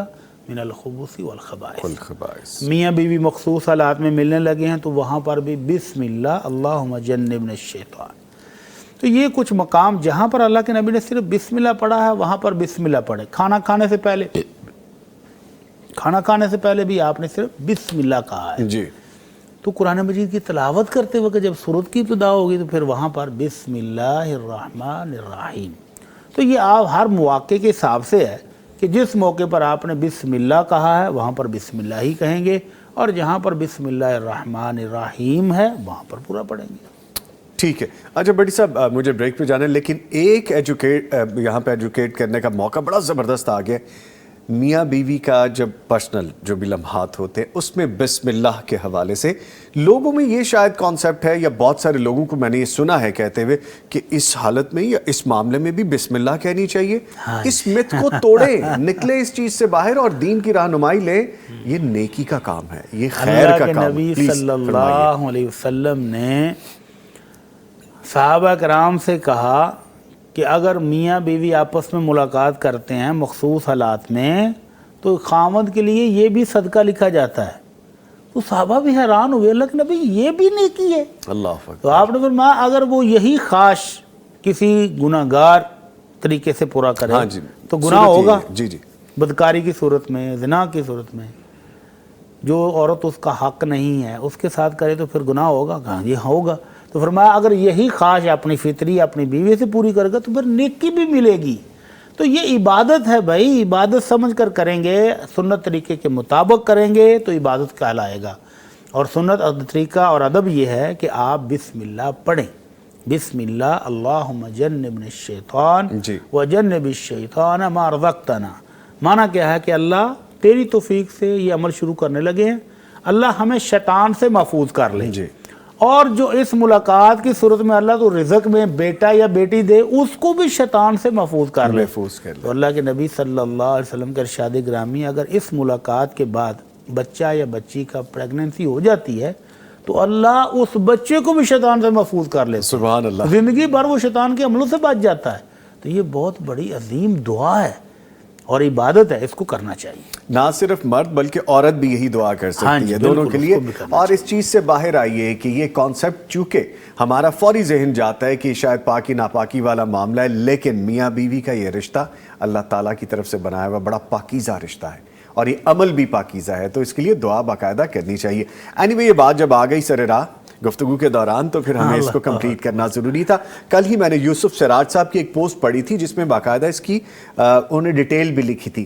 من الخبث والخبائث۔ میاں بیوی مخصوص حالات میں ملنے لگے ہیں تو وہاں پر بھی بسم اللہ اللہم جنبنا الشیطان۔ تو یہ کچھ مقام جہاں پر اللہ کے نبی نے صرف بسم اللہ پڑھا ہے وہاں پر بسم اللہ پڑھے۔ کھانا کھانے سے پہلے بھی آپ نے صرف بسم اللہ کہا ہے۔ جی تو قرآن مجید کی تلاوت کرتے وقت جب سورت کی ابتدا ہوگی تو پھر وہاں پر بسم اللہ الرحمن الرحیم۔ تو یہ آپ ہر مواقع کے حساب سے ہے کہ جس موقع پر آپ نے بسم اللہ کہا ہے وہاں پر بسم اللہ ہی کہیں گے، اور جہاں پر بسم اللہ الرحمن الرحیم ہے وہاں پر پورا پڑھیں گے۔ ٹھیک ہے۔ اچھا بڑی صاحب مجھے بریک پہ جانا ہے، لیکن ایک یہاں پہ ایجوکیٹ کرنے کا موقع بڑا زبردست آ گیا۔ میاں بیوی کا جب پرسنل جو بھی لمحات ہوتے ہیں اس میں بسم اللہ کے حوالے سے لوگوں میں یہ شاید کانسیپٹ ہے، یا بہت سارے لوگوں کو میں نے یہ سنا ہے کہتے ہوئے کہ اس حالت میں یا اس معاملے میں بھی بسم اللہ کہنی چاہیے۔ اس مت کو توڑیں، نکلے اس چیز سے باہر اور دین کی رہنمائی لیں۔ یہ نیکی کا کام ہے، یہ خیر کا کام ہے۔ اللہ کے نبی صلی اللہ علیہ وسلم نے صحابہ کرام سے کہا کہ اگر میاں بیوی آپس میں ملاقات کرتے ہیں مخصوص حالات میں تو خاوند کے لیے یہ بھی صدقہ لکھا جاتا ہے۔ تو صحابہ بھی حیران ہوئے، اللہ کے نبی یہ بھی نیکی ہے؟ اللہ اکبر۔ تو آپ نے فرمایا اگر وہ یہی خواہش کسی گناہگار طریقے سے پورا کرے تو گناہ ہوگا۔ جی جی، بدکاری کی صورت میں، زنا کی صورت میں جو عورت اس کا حق نہیں ہے اس کے ساتھ کرے تو پھر گناہ ہوگا؟ کہاں یہ ہوگا۔ تو فرمایا اگر یہی خواہش اپنی فطری اپنی بیوی سے پوری کرے گا تو پھر نیکی بھی ملے گی۔ تو یہ عبادت ہے بھائی، عبادت سمجھ کر کریں گے، سنت طریقے کے مطابق کریں گے تو عبادت کہلائے گا۔ اور سنت طریقہ اور ادب یہ ہے کہ آپ بسم اللہ پڑھیں، بسم اللہ اللہم جنبنا الشیطان وجنب الشیطان ما رزقتنا۔ معنی کیا ہے کہ اللہ تیری توفیق سے یہ عمل شروع کرنے لگے ہیں، اللہ ہمیں شیطان سے محفوظ کر لیں۔ اور جو اس ملاقات کی صورت میں اللہ تو رزق میں بیٹا یا بیٹی دے اس کو بھی شیطان سے محفوظ کر لے۔ تو اللہ کے نبی صلی اللہ علیہ وسلم کے ارشاد گرامی اگر اس ملاقات کے بعد بچہ یا بچی کا پریگننسی ہو جاتی ہے تو اللہ اس بچے کو بھی شیطان سے محفوظ کر لیتا ہے، سبحان اللہ، زندگی بھر وہ شیطان کے عملوں سے بچ جاتا ہے۔ تو یہ بہت بڑی عظیم دعا ہے اور عبادت ہے، اس کو کرنا چاہیے۔ نہ صرف مرد بلکہ عورت بھی یہی دعا کر سکتی ہے، دونوں کے لیے۔ اور اس چیز سے باہر آئیے کہ یہ کانسیپٹ چونکہ ہمارا فوری ذہن جاتا ہے کہ شاید پاکی ناپاکی والا معاملہ ہے، لیکن میاں بیوی کا یہ رشتہ اللہ تعالیٰ کی طرف سے بنایا ہوا بڑا پاکیزہ رشتہ ہے اور یہ عمل بھی پاکیزہ ہے، تو اس کے لیے دعا باقاعدہ کرنی چاہیے۔ اینی یہ بات جب آ گئی سر راہ گفتگو کے دوران تو پھر ہمیں اس کو کمپلیٹ کرنا ضروری تھا۔ کل ہی میں نے یوسف سراج صاحب کی ایک پوسٹ پڑھی تھی جس میں باقاعدہ اس کی انہوں نے ڈیٹیل بھی لکھی تھی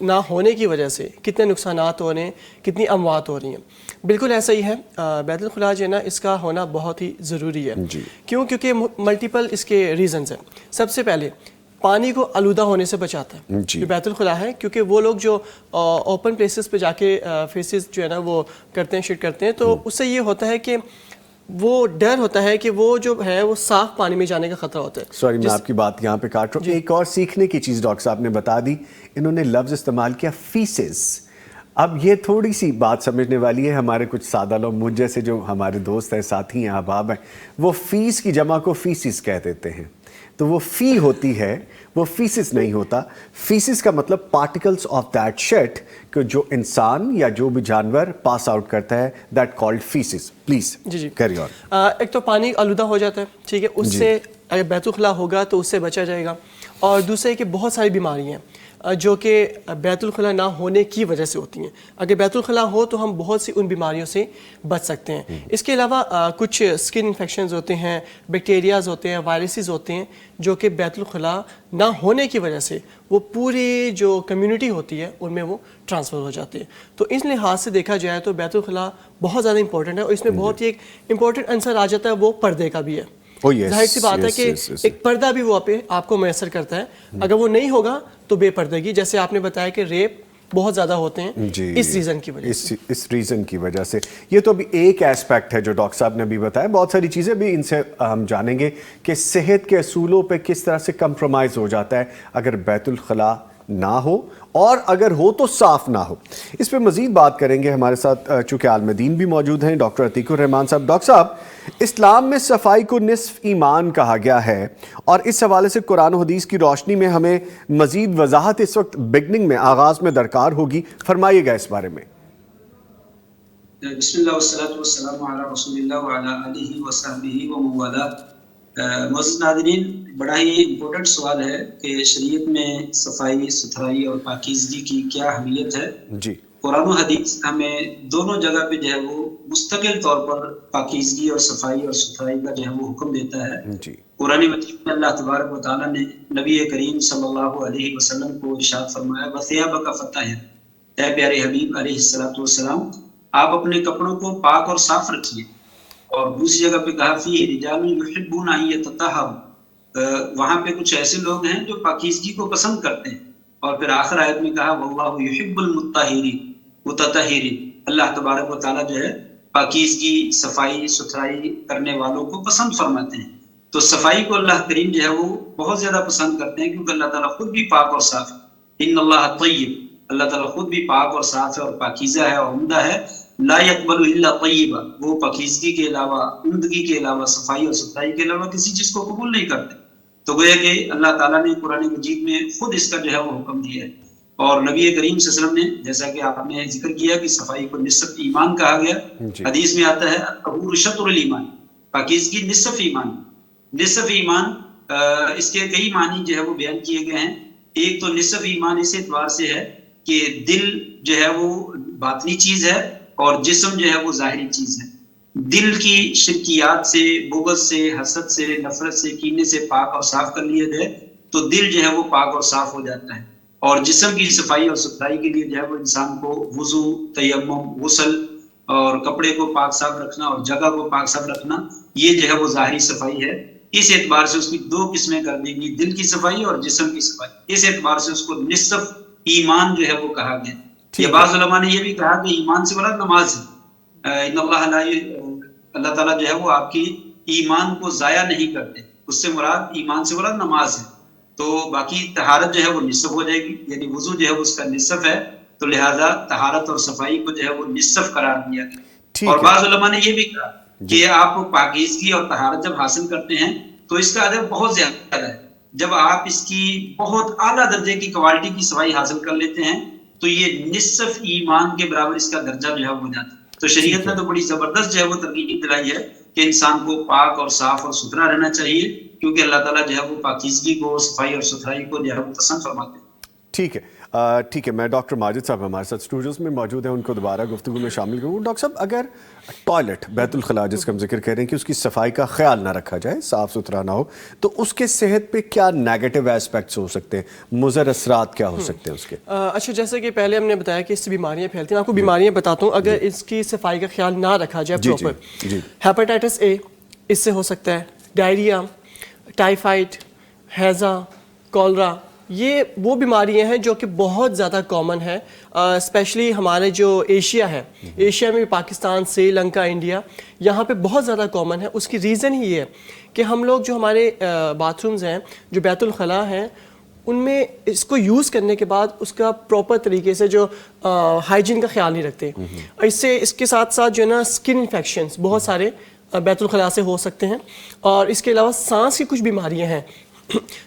نہ ہونے کی وجہ سے کتنے نقصانات ہو رہے ہیں, کتنی اموات ہو رہی ہیں. بالکل ایسا ہی ہے, بیت الخلاء جو ہے نا اس کا ہونا بہت ہی ضروری ہے. کیونکہ ملٹیپل اس کے ریزنز ہیں. سب سے پہلے پانی کو آلودہ ہونے سے بچاتا ہے جو بیت الخلاء ہے, کیونکہ وہ لوگ جو اوپن پلیسز پہ جا کے فیسز جو ہے نا وہ کرتے ہیں, شٹ کرتے ہیں, تو اس سے یہ ہوتا ہے کہ وہ ڈر ہوتا ہے کہ وہ جو ہے وہ صاف پانی میں جانے کا خطرہ ہوتا ہے. سوری میں آپ کی بات یہاں پہ کاٹ رہا ہوں. ایک اور سیکھنے کی چیز ڈاکٹر صاحب نے بتا دی, انہوں نے لفظ استعمال کیا فیسز. اب یہ تھوڑی سی بات سمجھنے والی ہے. ہمارے کچھ سادہ لوگ مجھ جیسے جو ہمارے دوست ہیں, ساتھی ہیں, احباب ہیں, وہ فیس کی جمع کو فیسز کہہ دیتے ہیں. تو وہ فی ہوتی ہے, وہ فیسز نہیں ہوتا. فیسز کا مطلب پارٹیکلز آف دیٹ شٹ, کہ جو انسان یا جو بھی جانور پاس آؤٹ کرتا ہے, that called phases. Please carry on. ایک تو پانی آلودہ ہو جاتا ہے, ٹھیک ہے, اس سے اگر بیت الخلاء ہوگا تو اس سے بچا جائے گا. اور دوسرے کہ بہت ساری بیماریاں ہیں جو کہ بیت الخلاء نہ ہونے کی وجہ سے ہوتی ہیں. اگر بیت الخلاء ہو تو ہم بہت سی ان بیماریوں سے بچ سکتے ہیں. اس کے علاوہ کچھ اسکن انفیکشنز ہوتے ہیں, بیکٹیریاز ہوتے ہیں, وائرسز ہوتے ہیں جو کہ بیت الخلاء نہ ہونے کی وجہ سے وہ پوری جو کمیونٹی ہوتی ہے ان میں وہ ٹرانسفر ہو جاتے ہیں. تو اس لحاظ سے دیکھا جائے تو بیت الخلاء بہت زیادہ امپورٹنٹ ہے, اور اس میں بہت ہی ایک امپورٹنٹ عنصر آ جاتا ہے, وہ پردے کا بھی ہے. ظاہر سی بات ہے کہ ایک پردہ بھی وہ آپ کو میسر کرتا ہے. اگر وہ نہیں ہوگا تو بے پردگی, جیسے آپ نے بتایا کہ ریپ بہت زیادہ ہوتے ہیں اس ریزن کی وجہ سے. اس ریزن کی وجہ سے. یہ تو ابھی ایک ایسپیکٹ ہے جو ڈاکٹر صاحب نے ابھی بتایا. بہت ساری چیزیں بھی ان سے ہم جانیں گے کہ صحت کے اصولوں پہ کس طرح سے کمپرومائز ہو جاتا ہے اگر بیت الخلاء نہ ہو, اور اگر ہو تو صاف نہ ہو. اس پہ مزید بات کریں گے. ہمارے ساتھ چونکہ عالم دین بھی موجود ہیں, ڈاکٹر عتیق الرحمان صاحب. ڈاکٹر صاحب, اسلام میں صفائی کو نصف ایمان کہا گیا ہے, اور اس حوالے سے قرآن و حدیث کی روشنی میں ہمیں مزید وضاحت اس وقت بگننگ میں, آغاز میں درکار ہوگی. فرمائیے گا اس بارے میں. بسم اللہ والصلاة والسلام علی رسول اللہ وعلی آلہ وصحبہ ومن والاه. معزز ناظرین, بڑا ہی امپورٹنٹ سوال ہے کہ شریعت میں صفائی ستھرائی اور پاکیزگی کی کیا اہمیت ہے. جی, قرآن و حدیث ہمیں دونوں جگہ پہ جو ہے وہ مستقل طور پر پاکیزگی اور صفائی اور ستھرائی کا جو ہے وہ حکم دیتا ہے. جی, قرآن مجید میں اللہ تبارک و تعالیٰ نے نبی کریم صلی اللہ علیہ وسلم کو ارشاد فرمایا, وَثِيَابَكَ فَطَهِّرْ, اے پیارے حبیب علیہ الصلوۃ والسلام, آپ اپنے کپڑوں کو پاک اور صاف رکھیے. اور دوسری جگہ پہ کہا فِيهِ رِجَالٌ يُحِبُّونَ أَن يَتَطَهَّرُوا, وہاں پہ کچھ ایسے لوگ ہیں جو پاکیزگی کو پسند کرتے ہیں. اور پھر آخر آیت میں کہا وَاللَّهُ يُحِبُّ الْمُطَّهِّرِينَ, متطہرین, اللہ تبارک و تعالیٰ جو ہے پاکیزگی صفائی ستھرائی کرنے والوں کو پسند فرماتے ہیں. تو صفائی کو اللہ کریم جو ہے وہ بہت زیادہ پسند کرتے ہیں, کیونکہ اللہ تعالیٰ خود بھی پاک اور صاف ہے. ان اللہ طیب, اللہ تعالیٰ خود بھی پاک اور صاف ہے اور پاکیزہ ہے اور عمدہ ہے. لا يقبل الا طیبا, وہ پاکیزگی کے علاوہ, عمدگی کے علاوہ, صفائی اور ستھرائی کے علاوہ کسی چیز کو قبول نہیں کرتے. تو گویا کہ اللہ تعالیٰ نے قرآن مجید میں خود اس کا جو ہے وہ حکم دیا ہے. اور نبی کریم صلی اللہ علیہ وسلم نے, جیسا کہ آپ نے ذکر کیا کہ صفائی کو نصف ایمان کہا گیا, حدیث میں آتا ہے الطہور شطر الایمان, پاکیزگی نصف ایمان. نصف ایمان اس کے کئی معنی جو ہے وہ بیان کیے گئے ہیں. ایک تو نصف ایمان اس اعتبار سے ہے کہ دل جو ہے وہ باطنی چیز ہے اور جسم جو ہے وہ ظاہری چیز ہے. دل کی شرکیات سے, بغض سے, حسد سے, نفرت سے, کینے سے پاک اور صاف کر لیا جائے تو دل جو ہے وہ پاک اور صاف ہو جاتا ہے. اور جسم کی صفائی اور ستھرائی کے لیے جو ہے وہ انسان کو وضو, تیمم, غسل اور کپڑے کو پاک صاف رکھنا اور جگہ کو پاک صاف رکھنا, یہ جو ہے وہ ظاہری صفائی ہے. اس اعتبار سے اس کی دو قسمیں کر دی گئی, دل کی صفائی اور جسم کی صفائی. اس اعتبار سے اس کو نصف ایمان جو ہے وہ کہا گیا. یہ بعض علماء نے یہ بھی کہا کہ ایمان سے مراد نماز ہے. ان اللہ تعالیٰ جو ہے وہ آپ کی ایمان کو ضائع نہیں کرتے, اس سے مراد ایمان سے مراد نماز ہے. تو باقی طہارت جو ہے وہ نصف ہو جائے گی, یعنی وضو جو ہے وہ اس کا نصف ہے, تو لہذا طہارت اور صفائی کو جو ہے وہ نصف قرار دیا گیا. اور بعض علماء نے یہ بھی کہا کہ آپ پاکیزگی اور طہارت جب حاصل کرتے ہیں تو اس کا اجر بہت زیادہ ہے. جب آپ اس کی بہت اعلیٰ درجے کی کوالٹی کی صفائی حاصل کر لیتے ہیں تو یہ نصف ایمان کے برابر اس کا درجہ جو ہے ہو جاتا ہے. تو شریعت نے تو بڑی زبردست جو ہے وہ ترغیب دلائی ہے کہ انسان کو پاک اور صاف اور ستھرا رہنا چاہیے, کیونکہ اللہ تعالیٰ جو ہے وہ پاکیزگی کو, صفائی اور ستھرائی کو جو ہے وہ پسند فرماتے ہیں. ٹھیک ہے. ٹھیک ہے, میں ڈاکٹر ماجد صاحب ہمارے ساتھ اسٹوڈیوز میں موجود ہیں, ان کو دوبارہ گفتگو میں شامل کروں. ڈاکٹر صاحب, اگر ٹوائلٹ بیت الخلاء جس کا ہم ذکر کر رہے ہیں کہ اس کی صفائی کا خیال نہ رکھا جائے, صاف ستھرا نہ ہو, تو اس کے صحت پہ کیا نیگیٹو ایسپیکٹس ہو سکتے ہیں, مضر اثرات کیا ہو سکتے ہیں اس کے؟ اچھا, جیسے کہ پہلے ہم نے بتایا کہ اس سے بیماریاں پھیلتی ہیں. آپ کو بیماریاں بتاتا ہوں, اگر اس کی صفائی کا خیال نہ رکھا جائے پراپر. ہیپاٹائٹس اے اس سے ہو سکتا ہے, ڈائریا, ٹائیفائڈ, ہیضہ, کولرا, یہ وہ بیماریاں ہیں جو کہ بہت زیادہ کامن ہے, اسپیشلی ہمارے جو ایشیا ہے, ایشیا میں پاکستان, سری لنکا, انڈیا, یہاں پہ بہت زیادہ کامن ہے. اس کی ریزن ہی یہ ہے کہ ہم لوگ جو ہمارے باتھ رومز ہیں, جو بیت الخلاء ہیں, ان میں اس کو یوز کرنے کے بعد اس کا پراپر طریقے سے جو ہائیجین کا خیال نہیں رکھتے. اس کے ساتھ ساتھ جو ہے نا اسکن انفیکشنز بہت سارے بیت الخلاء سے ہو سکتے ہیں, اور اس کے علاوہ سانس کی کچھ بیماریاں ہیں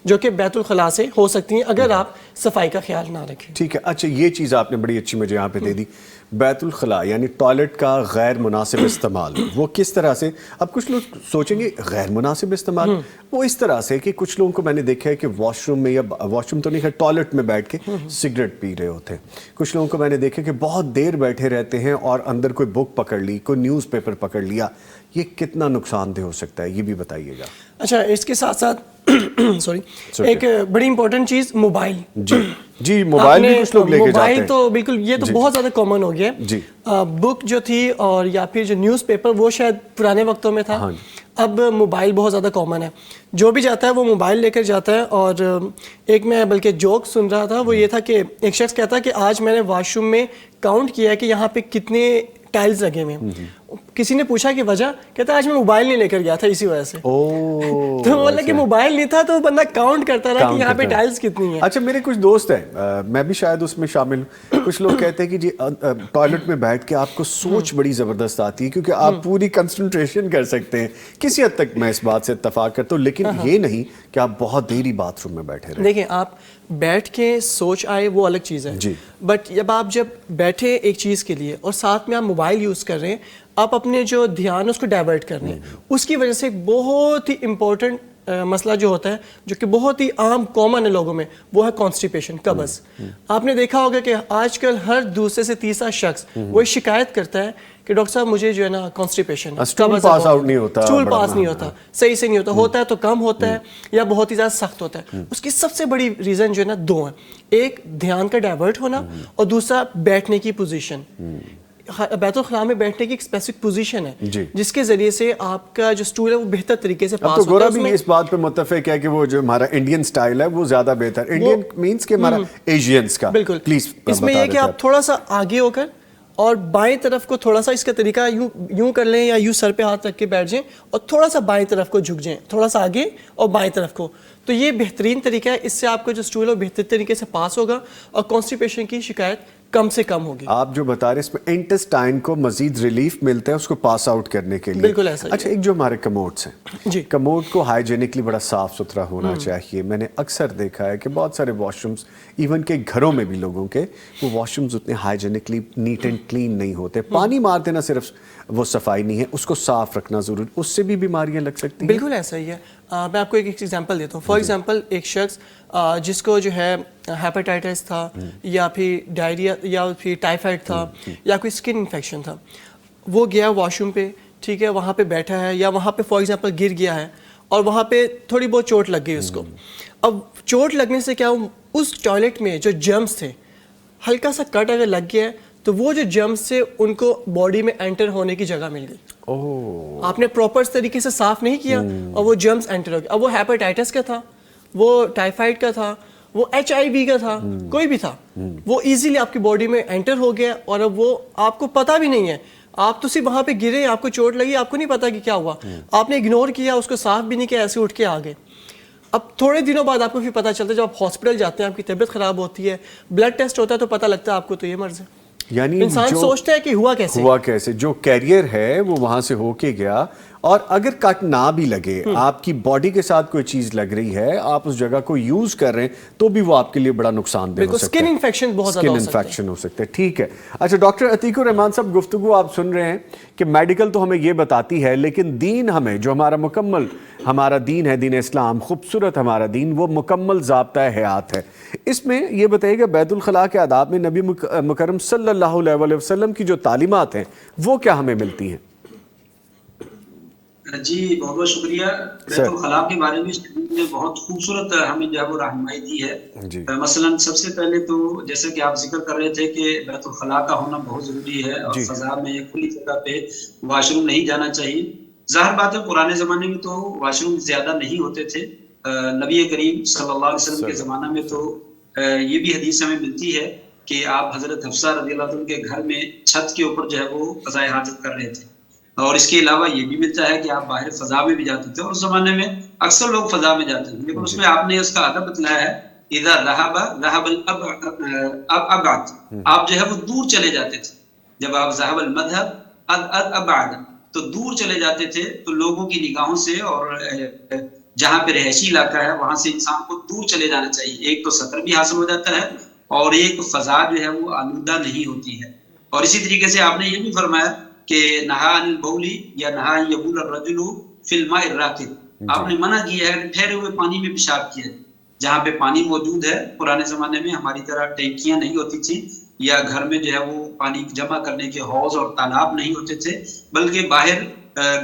جو کہ بیت الخلاء سے ہو سکتی ہیں اگر آپ صفائی کا خیال نہ رکھیں. ٹھیک ہے, اچھا یہ چیز آپ نے بڑی اچھی مجھے یہاں پہ دے دی, بیت الخلاء یعنی ٹوائلٹ کا غیر مناسب استعمال, وہ کس طرح سے؟ اب کچھ لوگ سوچیں گے غیر مناسب استعمال, وہ اس طرح سے کہ کچھ لوگوں کو میں نے دیکھا ہے کہ واش روم میں, یا واش روم تو نہیں ہے, ٹوائلٹ میں بیٹھ کے سگریٹ پی رہے ہوتے ہیں. کچھ لوگوں کو میں نے دیکھا کہ بہت دیر بیٹھے رہتے ہیں اور اندر کوئی بک پکڑ لی, کوئی نیوز پیپر پکڑ لیا. یہ کتنا نقصان دہ ہو سکتا ہے, یہ بھی بتائیے گا. اچھا, اس کے ساتھ ساتھ سوری, ایک بڑی امپورٹنٹ چیز موبائل. جی موبائل بھی کچھ لوگ لے کے جاتے ہیں. موبائل تو بالکل, یہ تو بہت زیادہ کامن ہو گیا ہے. بک جو تھی اور یا پھر جو نیوز پیپر, وہ شاید پرانے وقتوں میں تھا, اب موبائل بہت زیادہ کامن ہے. جو بھی جاتا ہے وہ موبائل لے کر جاتا ہے. اور ایک میں بلکہ جوک سن رہا تھا, وہ یہ تھا کہ ایک شخص کہتا ہے کہ آج میں نے واش روم میں کاؤنٹ کیا ہے کہ یہاں پہ کتنے ٹائلز لگے ہوئے ہیں. کسی نے پوچھا کہ وجہ, کہتا ہے آج میں موبائل نہیں لے کر گیا تھا اسی وجہ سے. تو بولا کہ موبائل نہیں تھا تو بندہ کاؤنٹ کرتا رہا کہ یہاں پہ ٹائلز کتنی ہیں. اچھا, میرے کچھ دوست ہیں, میں بھی شاید اس میں شامل ہوں, کچھ لوگ کہتے ہیں کہ جی ٹوائلٹ میں بیٹھ کے آپ کو سوچ بڑی زبردست آتی ہے کیونکہ آپ پوری کنسنٹریشن کر سکتے ہیں. کسی حد تک میں اس بات سے اتفاق کرتا ہوں, لیکن یہ نہیں کہ آپ بہت دیر باتھ روم میں بیٹھے رہیں. دیکھیں, آپ بیٹھ کے سوچ آئے وہ الگ چیز ہے, بٹ جب بیٹھے ایک چیز کے لیے اور ساتھ میں آپ موبائل یوز کر رہے ہیں, آپ اپنے جو دھیان اس کو ڈائیورٹ کر رہے ہیں, اس کی وجہ سے ایک بہت ہی امپورٹنٹ مسئلہ جو ہوتا ہے, جو کہ بہت ہی عام کامن ہے لوگوں میں, وہ ہے کانسٹیپیشن, قبض. آپ نے دیکھا ہوگا کہ آج کل ہر دوسرے سے تیسرا شخص وہ شکایت کرتا ہے کہ ڈاکٹر صاحب مجھے جو ہے نا کانسٹیپیشن ہے, اسٹول پاس آؤٹ نہیں ہوتا, اسٹول پاس نہیں ہوتا, صحیح سے نہیں ہوتا, ہوتا ہے تو کم ہوتا ہے یا بہت ہی زیادہ سخت ہوتا ہے. اس کی سب سے بڑی ریزن جو ہے نا دو ہیں, ایک دھیان کا ڈائیورٹ ہونا, اور دوسرا بیٹھنے کی پوزیشن. بیت الخلاء میں بیٹھنے کی ایک اسپیسیفک پوزیشن ہے جس کے ذریعے سے آپ کا جو سٹول ہے وہ بہتر طریقے سے پاس ہوتا ہے. تو گورا بھی اس بات پہ متفق ہے کہ وہ جو ہمارا انڈین سٹائل ہے وہ زیادہ بہتر, انڈین مینس کہ ہمارا ایشینز کا. بالکل, پلیز اس میں یہ کہ آپ تھوڑا سا آگے ہو کر اور بائیں طرف کو تھوڑا سا, اس کا طریقہ یوں کر لیں یا یوں سر پہ ہاتھ رکھ کے بیٹھ جائیں اور تھوڑا سا بائیں طرف کو جھک جائیں, تھوڑا سا آگے اور بائیں طرف کو. تو یہ بہترین طریقہ ہے, اس سے آپ کا جو سٹول ہے وہ بہتر طریقے سے پاس ہوگا اور کانسٹیپیشن کی شکایت کم سے کم ہوگی. آپ جو بتا رہے ہیں اس میں انٹسٹائن کو مزید ریلیف ملتا ہے اس کو پاس آؤٹ کرنے کے لیے. بالکل ایسا. اچھا, ایک جو ہمارے کموڈس ہیں, جی, کموڈ کو ہائیجینکلی بڑا صاف ستھرا ہونا چاہیے. میں نے اکثر دیکھا ہے کہ بہت سارے واش رومز, ایون کہ گھروں میں بھی لوگوں کے, وہ واش رومز اتنے ہائیجینکلی نیٹ اینڈ کلین نہیں ہوتے. پانی مار دینا صرف وہ صفائی نہیں ہے, اس کو صاف رکھنا ضروری, اس سے بھی بیماریاں لگ سکتی ہیں. بالکل ایسا ہی ہے. میں آپ کو ایک ایگزامپل دیتا ہوں. فار ایگزامپل, ایک شخص جس کو جو ہے ہیپاٹائٹس تھا یا پھر ڈائریا یا پھر ٹائیفائڈ تھا یا کوئی اسکن انفیکشن تھا, وہ گیا واش روم پہ, ٹھیک ہے, وہاں پہ بیٹھا ہے یا وہاں پہ فار ایگزامپل گر گیا ہے اور وہاں پہ تھوڑی بہت چوٹ لگ گئی اس کو. اب چوٹ لگنے سے کیا, اس ٹوائلٹ میں جو جرمز تھے, ہلکا سا کٹ اگر لگ گیا ہے تو وہ جو جرمز سے ان کو باڈی میں انٹر ہونے کی جگہ مل گئی. آپ نے پراپر طریقے سے صاف نہیں کیا اور وہ جرمز انٹر ہو گئے. اب وہ ہیپاٹائٹس کا تھا, وہ ٹائیفائڈ کا تھا, وہ HIV کا تھا, کوئی بھی تھا, وہ ایزیلی آپ کی باڈی میں انٹر ہو گیا اور اب وہ آپ کو پتہ بھی نہیں ہے. آپ تو صرف وہاں پہ گرے, آپ کو چوٹ لگی, آپ کو نہیں پتا کہ کیا ہوا, آپ نے اگنور کیا, اس کو صاف بھی نہیں کیا, ایسے اٹھ کے آ گئے. اب تھوڑے دنوں بعد آپ کو پھر پتہ چلتا ہے, جب آپ ہاسپٹل جاتے ہیں, آپ کی طبیعت خراب ہوتی ہے, بلڈ ٹیسٹ ہوتا ہے تو پتہ لگتا ہے آپ کو تو یہ مرض ہے. یعنی انسان سوچتا ہے کہ ہوا کیسے, جو کیریئر ہے وہ وہاں سے ہو کے گیا اور اگر کٹ نہ بھی لگے, آپ کی باڈی کے ساتھ کوئی چیز لگ رہی ہے, آپ اس جگہ کو یوز کر رہے ہیں, تو بھی وہ آپ کے لیے بڑا نقصان دہ ہو سکتا ہے. اسکن انفیکشن بہت زیادہ ہو سکتا ہے. ٹھیک ہے. اچھا ڈاکٹر عتیق الرحمان صاحب, گفتگو آپ سن رہے ہیں کہ میڈیکل تو ہمیں یہ بتاتی ہے, لیکن دین ہمیں, جو ہمارا مکمل ہمارا دین ہے, دین اسلام, خوبصورت ہمارا دین, وہ مکمل ضابطۂ حیات ہے. اس میں یہ بتائیے کہ بیت الخلاء کے آداب میں نبی مکرم صلی اللہ علیہ وسلم کی جو تعلیمات ہیں وہ کیا ہمیں ملتی ہیں؟ جی بہت بہت شکریہ. بیت الخلاء کے بارے میں نے بہت خوبصورت ہمیں جو ہے وہ رہنمائی دی ہے. مثلا سب سے پہلے تو جیسے کہ آپ ذکر کر رہے تھے کہ بیت الخلاء کا ہونا بہت ضروری ہے, اور فضا میں کھلی جگہ پہ واش روم نہیں جانا چاہیے. ظاہر بات ہے پرانے زمانے میں تو واش روم زیادہ نہیں ہوتے تھے. نبی کریم صلی اللہ علیہ وسلم کے زمانہ میں تو یہ بھی حدیث ہمیں ملتی ہے کہ آپ حضرت حفصہ رضی اللہ عنہ کے گھر میں چھت کے اوپر جو ہے وہ قضائے حاجت کر رہے تھے. اور اس کے علاوہ یہ بھی ملتا ہے کہ آپ باہر فضا میں بھی جاتے تھے, اور اس زمانے میں اکثر لوگ فضا میں جاتے تھے, لیکن اس میں آپ نے اس کا ادب بتلایا ہے, اذا ذهب الابعد, آپ جو ہے وہ دور چلے جاتے تھے. جب آپ ذهب المذهب ابعد, تو دور چلے جاتے تھے, تو لوگوں کی نگاہوں سے, اور جہاں پہ رہائشی علاقہ ہے وہاں سے انسان کو دور چلے جانا چاہیے. ایک تو سطر بھی حاصل ہو جاتا ہے, اور ایک فضا جو ہے وہ آلودہ نہیں ہوتی ہے. اور اسی طریقے سے آپ نے یہ بھی فرمایا کہ نہا عن البول یا نہا یبول الرجل فی الماء الراکد, آپ نے منع کیا ہے ٹھہرے ہوئے پانی میں پیشاب کیا. جہاں پہ پانی موجود ہے, پرانے زمانے میں ہماری طرح ٹینکیاں نہیں ہوتی تھی, یا گھر میں جو ہے وہ پانی جمع کرنے کے حوض اور تالاب نہیں ہوتے تھے, بلکہ باہر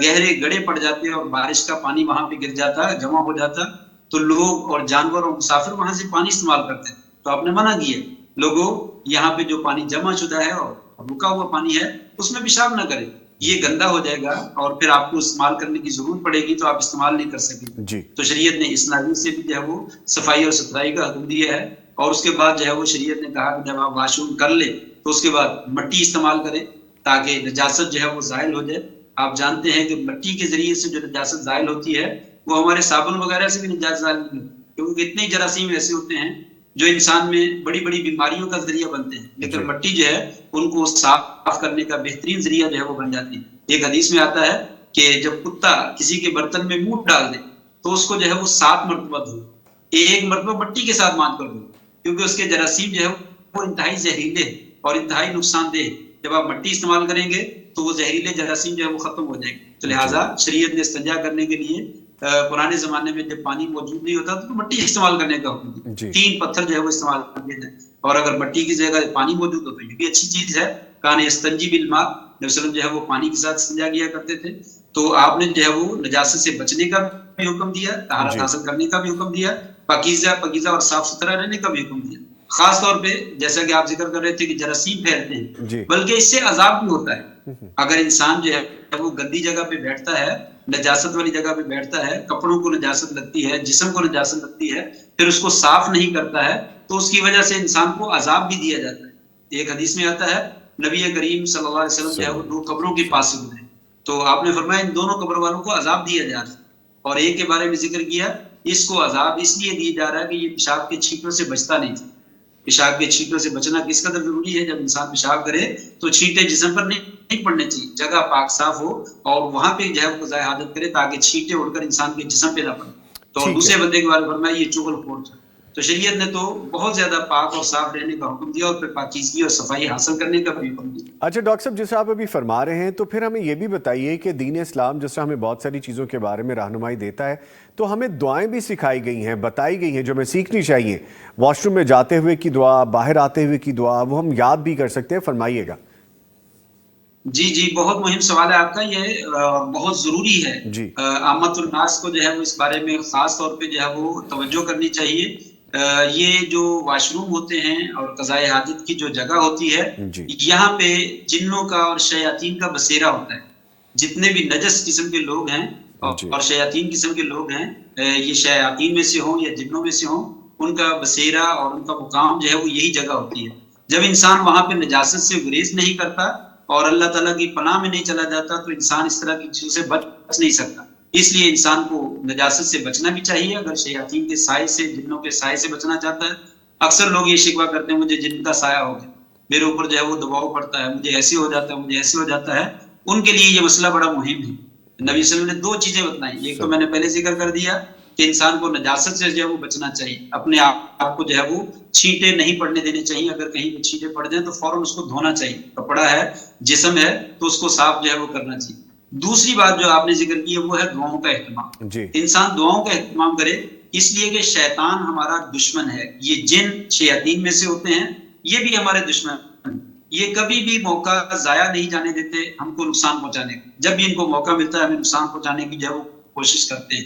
گہرے گڑھے پڑ جاتے اور بارش کا پانی وہاں پہ گر جاتا, جمع ہو جاتا, تو لوگ اور جانور اور مسافر وہاں سے پانی استعمال کرتے. تو آپ نے منع کیا لوگوں, یہاں پہ جو پانی جمع شدہ ہے اور رکا ہوا پانی ہے اس میں پیشاب نہ کرے, یہ گندا ہو جائے گا اور پھر آپ کو استعمال کرنے کی ضرورت پڑے گی, تو آپ استعمال نہیں کر سکیں. تو شریعت نے اس ناحیے سے بھی جو ہے وہ صفائی اور ستھرائی کا حکم دیا ہے. اور اس کے بعد جو ہے وہ شریعت نے کہا کہ جب آپ واش روم کر لیں تو اس کے بعد مٹی استعمال کریں تاکہ نجاست جو ہے وہ زائل ہو جائے. آپ جانتے ہیں کہ مٹی کے ذریعے سے جو نجاست زائل ہوتی ہے وہ ہمارے صابن وغیرہ سے بھی نجاست زائل ہوتی ہے, کیونکہ اتنے جراثیم ایسے ہوتے ہیں جو انسان میں بڑی بڑی بیماریوں کا ذریعہ بنتے ہیں, لیکن مٹی جو ہے ان کو صاف کرنے کا بہترین ذریعہ جو ہے وہ بن جاتی ہے. ایک حدیث میں آتا ہے کہ جب کتا کسی کے برتن میں منہ ڈال دے تو اس کو جو ہے وہ 7 مرتبہ دھو, ایک مرتبہ مٹی کے ساتھ مانچ کر دو, کیونکہ اس کے جراثیم جو ہے وہ انتہائی زہریلے اور انتہائی نقصان دہ. جب آپ مٹی استعمال کریں گے تو وہ زہریلے جراثیم جو ہے وہ ختم ہو جائیں گے. تو لہٰذا شریعت نے استنجا کرنے کے لیے پرانے زمانے میں جب پانی موجود نہیں ہوتا تو مٹی استعمال کرنے کا حکم دیا. 3 پتھر جو ہے وہ استعمال کرتے ہیں, اور اگر مٹی کی جگہ پانی موجود ہو تو یہ بھی اچھی چیز ہے. کان یستنجی بالماء, نبی وسلم جو ہے وہ پانی کے ساتھ استنجا کیا کرتے تھے. تو آپ نے جو ہے وہ نجاست سے بچنے کا بھی حکم دیا, طہارت حاصل کرنے کا بھی حکم دیا, پاکیزہ اور صاف ستھرا رہنے کا بھی حکم دیا. خاص طور پہ جیسا کہ آپ ذکر کر رہے تھے کہ جراثیم پھیلتے ہیں, بلکہ اس سے عذاب بھی ہوتا ہے. اگر انسان جو ہے وہ گندی جگہ پہ بیٹھتا ہے, نجاست والی جگہ پہ بیٹھتا ہے, کپڑوں کو نجاست لگتی ہے, جسم کو نجاست لگتی ہے, پھر اس کو صاف نہیں کرتا ہے, تو اس کی وجہ سے انسان کو عذاب بھی دیا جاتا ہے. ایک حدیث میں آتا ہے نبی کریم صلی اللہ علیہ وسلم جو ہے وہ 2 قبروں کے پاس سے گزرے, تو آپ نے فرمایا ان دونوں قبر والوں کو عذاب دیا جا رہا ہے. اور ایک کے بارے میں ذکر کیا, اس کو عذاب اس لیے دیا جا رہا ہے کہ یہ پیشاب کے چھینٹوں سے بچتا نہیں تھا. پیشاب کے چھینٹوں سے بچنا کس قدر ضروری ہے, جب انسان پیشاب کرے تو چھینٹے جسم پر نہیں پڑنے چاہیے, جگہ پاک صاف ہو اور وہاں پہ جو ہے وہ قضاء حاجت کرے تاکہ چھینٹے اڑ کر انسان کے جسم پہ نہ پڑے. تو دوسرے بندے کے بارے میں فرمایا یہ چغل خور تھا. تو شریعت نے تو بہت زیادہ پاک اور صاف رہنے کا حکم دیا, اور پھر پاکیزگی اور صفائی حاصل کرنے کا بھی حکم دیا. اچھا ڈاکٹر صاحب, جیسے آپ ابھی فرما رہے ہیں, تو پھر ہمیں یہ بھی بتائیے کہ دین اسلام جس طرح ہمیں بہت ساری چیزوں کے بارے میں رہنمائی دیتا ہے, تو ہمیں دعائیں بھی سکھائی گئی ہیں, بتائی گئی ہیں جو ہمیں سیکھنی چاہیے. واش روم میں جاتے ہوئے کی دعا, باہر آتے ہوئے کی دعا, وہ ہم یاد بھی کر سکتے ہیں, فرمائیے گا. جی بہت مہم سوال ہے آپ کا, یہ بہت ضروری ہے. عامت الناس کو جو ہے وہ اس بارے میں خاص طور پہ جو ہے وہ توجہ کرنی چاہیے. یہ جو واش روم ہوتے ہیں اور قضاء حاجت کی جو جگہ ہوتی ہے, یہاں پہ جنوں کا اور شیاطین کا بسیرا ہوتا ہے. جتنے بھی نجس قسم کے لوگ ہیں اور شیاطین قسم کے لوگ ہیں, یہ شیاطین میں سے ہوں یا جنوں میں سے ہوں, ان کا بسیرا اور ان کا مقام جو ہے وہ یہی جگہ ہوتی ہے. جب انسان وہاں پہ نجاست سے گریز نہیں کرتا اور اللہ تعالیٰ کی پناہ میں نہیں چلا جاتا, تو انسان اس طرح کی چیزوں سے بچ نہیں سکتا. اس لیے انسان کو نجاست سے بچنا بھی چاہیے. اگر شیاطین کے سائے سے, جنوں کے سائے سے بچنا چاہتا ہے, اکثر لوگ یہ شکوہ کرتے ہیں مجھے جن کا سایہ ہو گیا, میرے اوپر جو ہے وہ دباؤ پڑتا ہے, مجھے ایسے ہو جاتا ہے, مجھے ایسے ہو جاتا ہے. ان کے لیے یہ مسئلہ بڑا مہم ہے. نبی صلی اللہ علیہ وسلم نے دو چیزیں بتلائیں. ایک تو میں نے پہلے ذکر کر دیا کہ انسان کو نجاست سے جو ہے وہ بچنا چاہیے, اپنے آپ کو جو ہے وہ چھینٹے نہیں پڑنے دینے چاہیے, اگر کہیں پہ چھینٹے پڑ جائیں تو فوراً اس کو دھونا چاہیے, کپڑا ہے جسم ہے تو اس کو صاف جو ہے وہ کرنا چاہیے. دوسری بات جو آپ نے ذکر کی ہے وہ ہے دعاؤں کا اہتمام. انسان دعاؤں کا اہتمام کرے, اس لیے کہ شیطان ہمارا دشمن ہے. یہ جن شیاطین میں سے ہوتے ہیں, یہ بھی ہمارے دشمن ہیں. یہ کبھی بھی موقع ضائع نہیں جانے دیتے ہم کو نقصان پہنچانے کا. جب بھی ان کو موقع ملتا ہے ہمیں نقصان پہنچانے کی جو ہے وہ کوشش کرتے ہیں,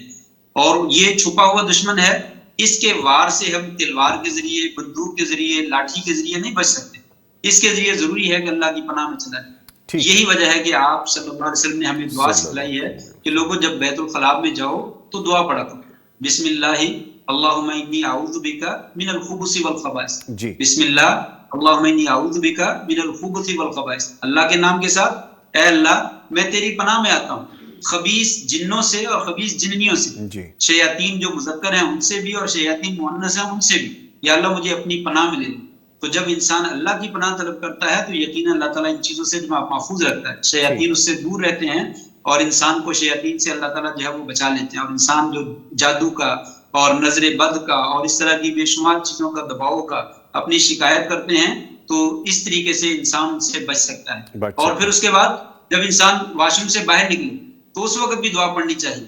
اور یہ چھپا ہوا دشمن ہے. اس کے وار سے ہم تلوار کے ذریعے, بندوق کے ذریعے, لاٹھی کے ذریعے نہیں بچ سکتے. اس کے ذریعے ضروری ہے کہ اللہ کی پناہ میں چلا جائے. یہی وجہ ہے کہ آپ صلی اللہ علیہ وسلم نے ہمیں دعا سکھلائی ہے کہ لوگوں جب بیت الخلاء میں جاؤ تو دعا پڑھا کرو, بسم اللہ اللہم انی اعوذ بک من الخبث والخبائث. بسم اللہ اللہم انی اعوذ بک من الخبث والخبائث. اللہ کے نام کے ساتھ, اے اللہ میں تیری پناہ میں آتا ہوں خبیث جنوں سے اور خبیث جننیوں سے. شیاطین جو مذکر ہیں ان سے بھی اور شیاطین مؤنث ہیں ان سے بھی. یا اللہ مجھے اپنی پناہ میں لے. تو جب انسان اللہ کی پناہ طلب کرتا ہے تو یقیناً اللہ تعالیٰ ان چیزوں سے محفوظ رکھتا ہے. شیاطین اس سے دور رہتے ہیں اور انسان کو شیاطین سے اللہ تعالیٰ جو ہے وہ بچا لیتے ہیں. اور انسان جو جادو کا اور نظر بد کا اور اس طرح کی بے شمار چیزوں کا, دباؤ کا اپنی شکایت کرتے ہیں تو اس طریقے سے انسان ان سے بچ سکتا ہے. اور پھر اس کے بعد جب انسان واش روم سے باہر نکلے تو اس وقت بھی دعا پڑھنی چاہیے.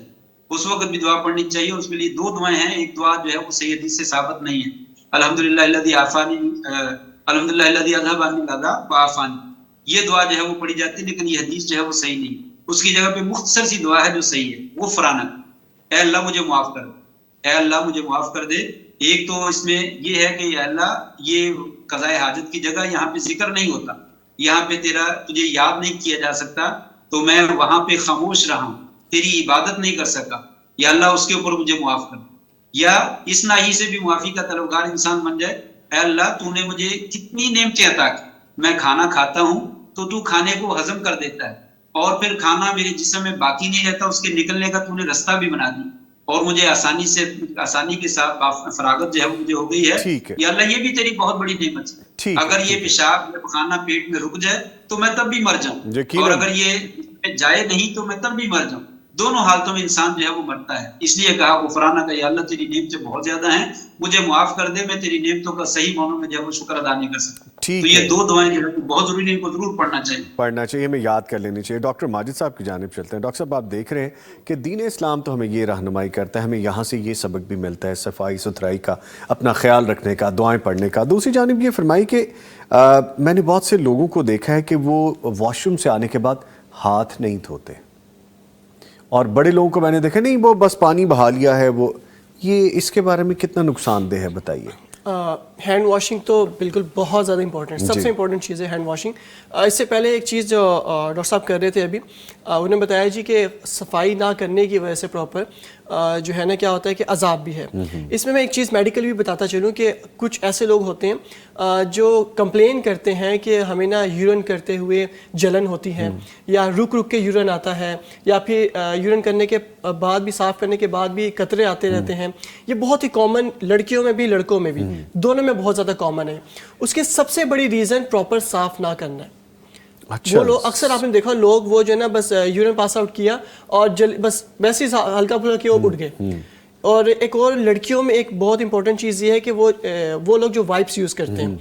اس وقت بھی دعا پڑھنی چاہیے. اس کے لیے دو دعائیں ہیں. ایک دعا جو ہے وہ صحیح حدیث سے ثابت نہیں ہے, الحمدللہ الذی عافانی, الحمدللہ الذی اذهب عنی الاذی وعافانی. یہ دعا جو ہے وہ پڑھی جاتی ہے لیکن یہ حدیث جو ہے وہ صحیح نہیں. اس کی جگہ پہ مختصر سی دعا ہے جو صحیح ہے, غفرانک, اے اللہ مجھے معاف کر دے, اے اللہ مجھے معاف کر دے. ایک تو اس میں یہ ہے کہ اے اللہ یہ قضاء حاجت کی جگہ یہاں پہ ذکر نہیں ہوتا, یہاں پہ تجھے یاد نہیں کیا جا سکتا تو میں وہاں پہ خاموش رہا ہوں, تیری عبادت نہیں کر سکا, یا اللہ اس کے اوپر مجھے معاف کر. یا اس ناحیے سے بھی معافی کا طلبگار انسان بن جائے, اے اللہ تو نے مجھے کتنی نعمتیں عطا کی, میں کھانا کھاتا ہوں تو خانے کو ہضم کر دیتا ہے اور پھر کھانا میرے جسم میں باقی نہیں رہتا, اس کے نکلنے کا تو نے راستہ بھی بنا دی اور مجھے آسانی کے ساتھ فراغت جو ہے وہ مجھے ہو گئی ہے. یا اللہ یہ بھی تیری بہت بڑی نعمت ہے. اگر یہ پیشاب یا پخانہ پیٹ میں رک جائے تو میں تب بھی مر جاؤں, اور اگر یہ جائے نہیں تو میں تب بھی مر جاؤں. دونوں حالتوں میں انسان جو ہے وہ مرتا ہے. اس لیے کہا غفرانہ کا, یا اللہ تیری نعمتیں بہت زیادہ ہیں, مجھے معاف کر دے, میں تیری نعمتوں کا صحیح معنوں میں جو ہے وہ شکر ادا نہیں کر سکتا. تو یہ دو دعائیں جو ہے بہت ضروری ہیں, ان کو ضرور پڑھنا چاہیے, ہمیں یاد کر لینی چاہیے. ڈاکٹر ماجد صاحب کی جانب چلتے ہیں. ڈاکٹر صاحب آپ دیکھ رہے ہیں کہ دین اسلام تو ہمیں یہ رہنمائی کرتا ہے, ہمیں یہاں سے یہ سبق بھی ملتا ہے صفائی ستھرائی کا, اپنا خیال رکھنے کا, دعائیں پڑھنے کا. دوسری جانب یہ فرمائی کہ میں نے بہت سے لوگوں کو دیکھا ہے کہ وہ واش روم سے آنے کے بعد ہاتھ نہیں دھوتے, اور بڑے لوگوں کو میں نے دیکھا نہیں وہ بس پانی بہا لیا ہے. وہ یہ اس کے بارے میں کتنا نقصان دہ ہے بتائیے. ہینڈ واشنگ تو بالکل بہت زیادہ امپورٹنٹ, سب سے امپورٹنٹ چیز ہے ہینڈ واشنگ. اس سے پہلے ایک چیز جو ڈاکٹر صاحب کر رہے تھے ابھی, انہوں نے بتایا جی کہ صفائی نہ کرنے کی وجہ سے پراپر جو ہے نا کیا ہوتا ہے کہ عذاب بھی ہے. اس میں ایک چیز میڈیکل بھی بتاتا چلوں کہ کچھ ایسے لوگ ہوتے ہیں جو کمپلین کرتے ہیں کہ ہمیں نا یورین کرتے ہوئے جلن ہوتی ہے, یا رک کے یورین آتا ہے, یا پھر یورین کرنے کے بعد بھی, صاف کرنے کے بعد بھی قطرے آتے رہتے ہیں. یہ بہت ہی کامن, لڑکیوں میں بھی لڑکوں میں بھی, دونوں میں بہت زیادہ کامن ہے. اس کے سب سے بڑی ریزن پراپر صاف نہ کرنا ہے. وہ لوگ اکثر آپ نے دیکھا لوگ وہ جو ہے نا بس یورین پاس آؤٹ کیا اور بس ویسے ہی ہلکا پھلکا کیا وہ اٹھ گئے. اور ایک اور لڑکیوں میں ایک بہت امپورٹنٹ چیز یہ ہے کہ وہ لوگ جو وائپس یوز کرتے ہیں,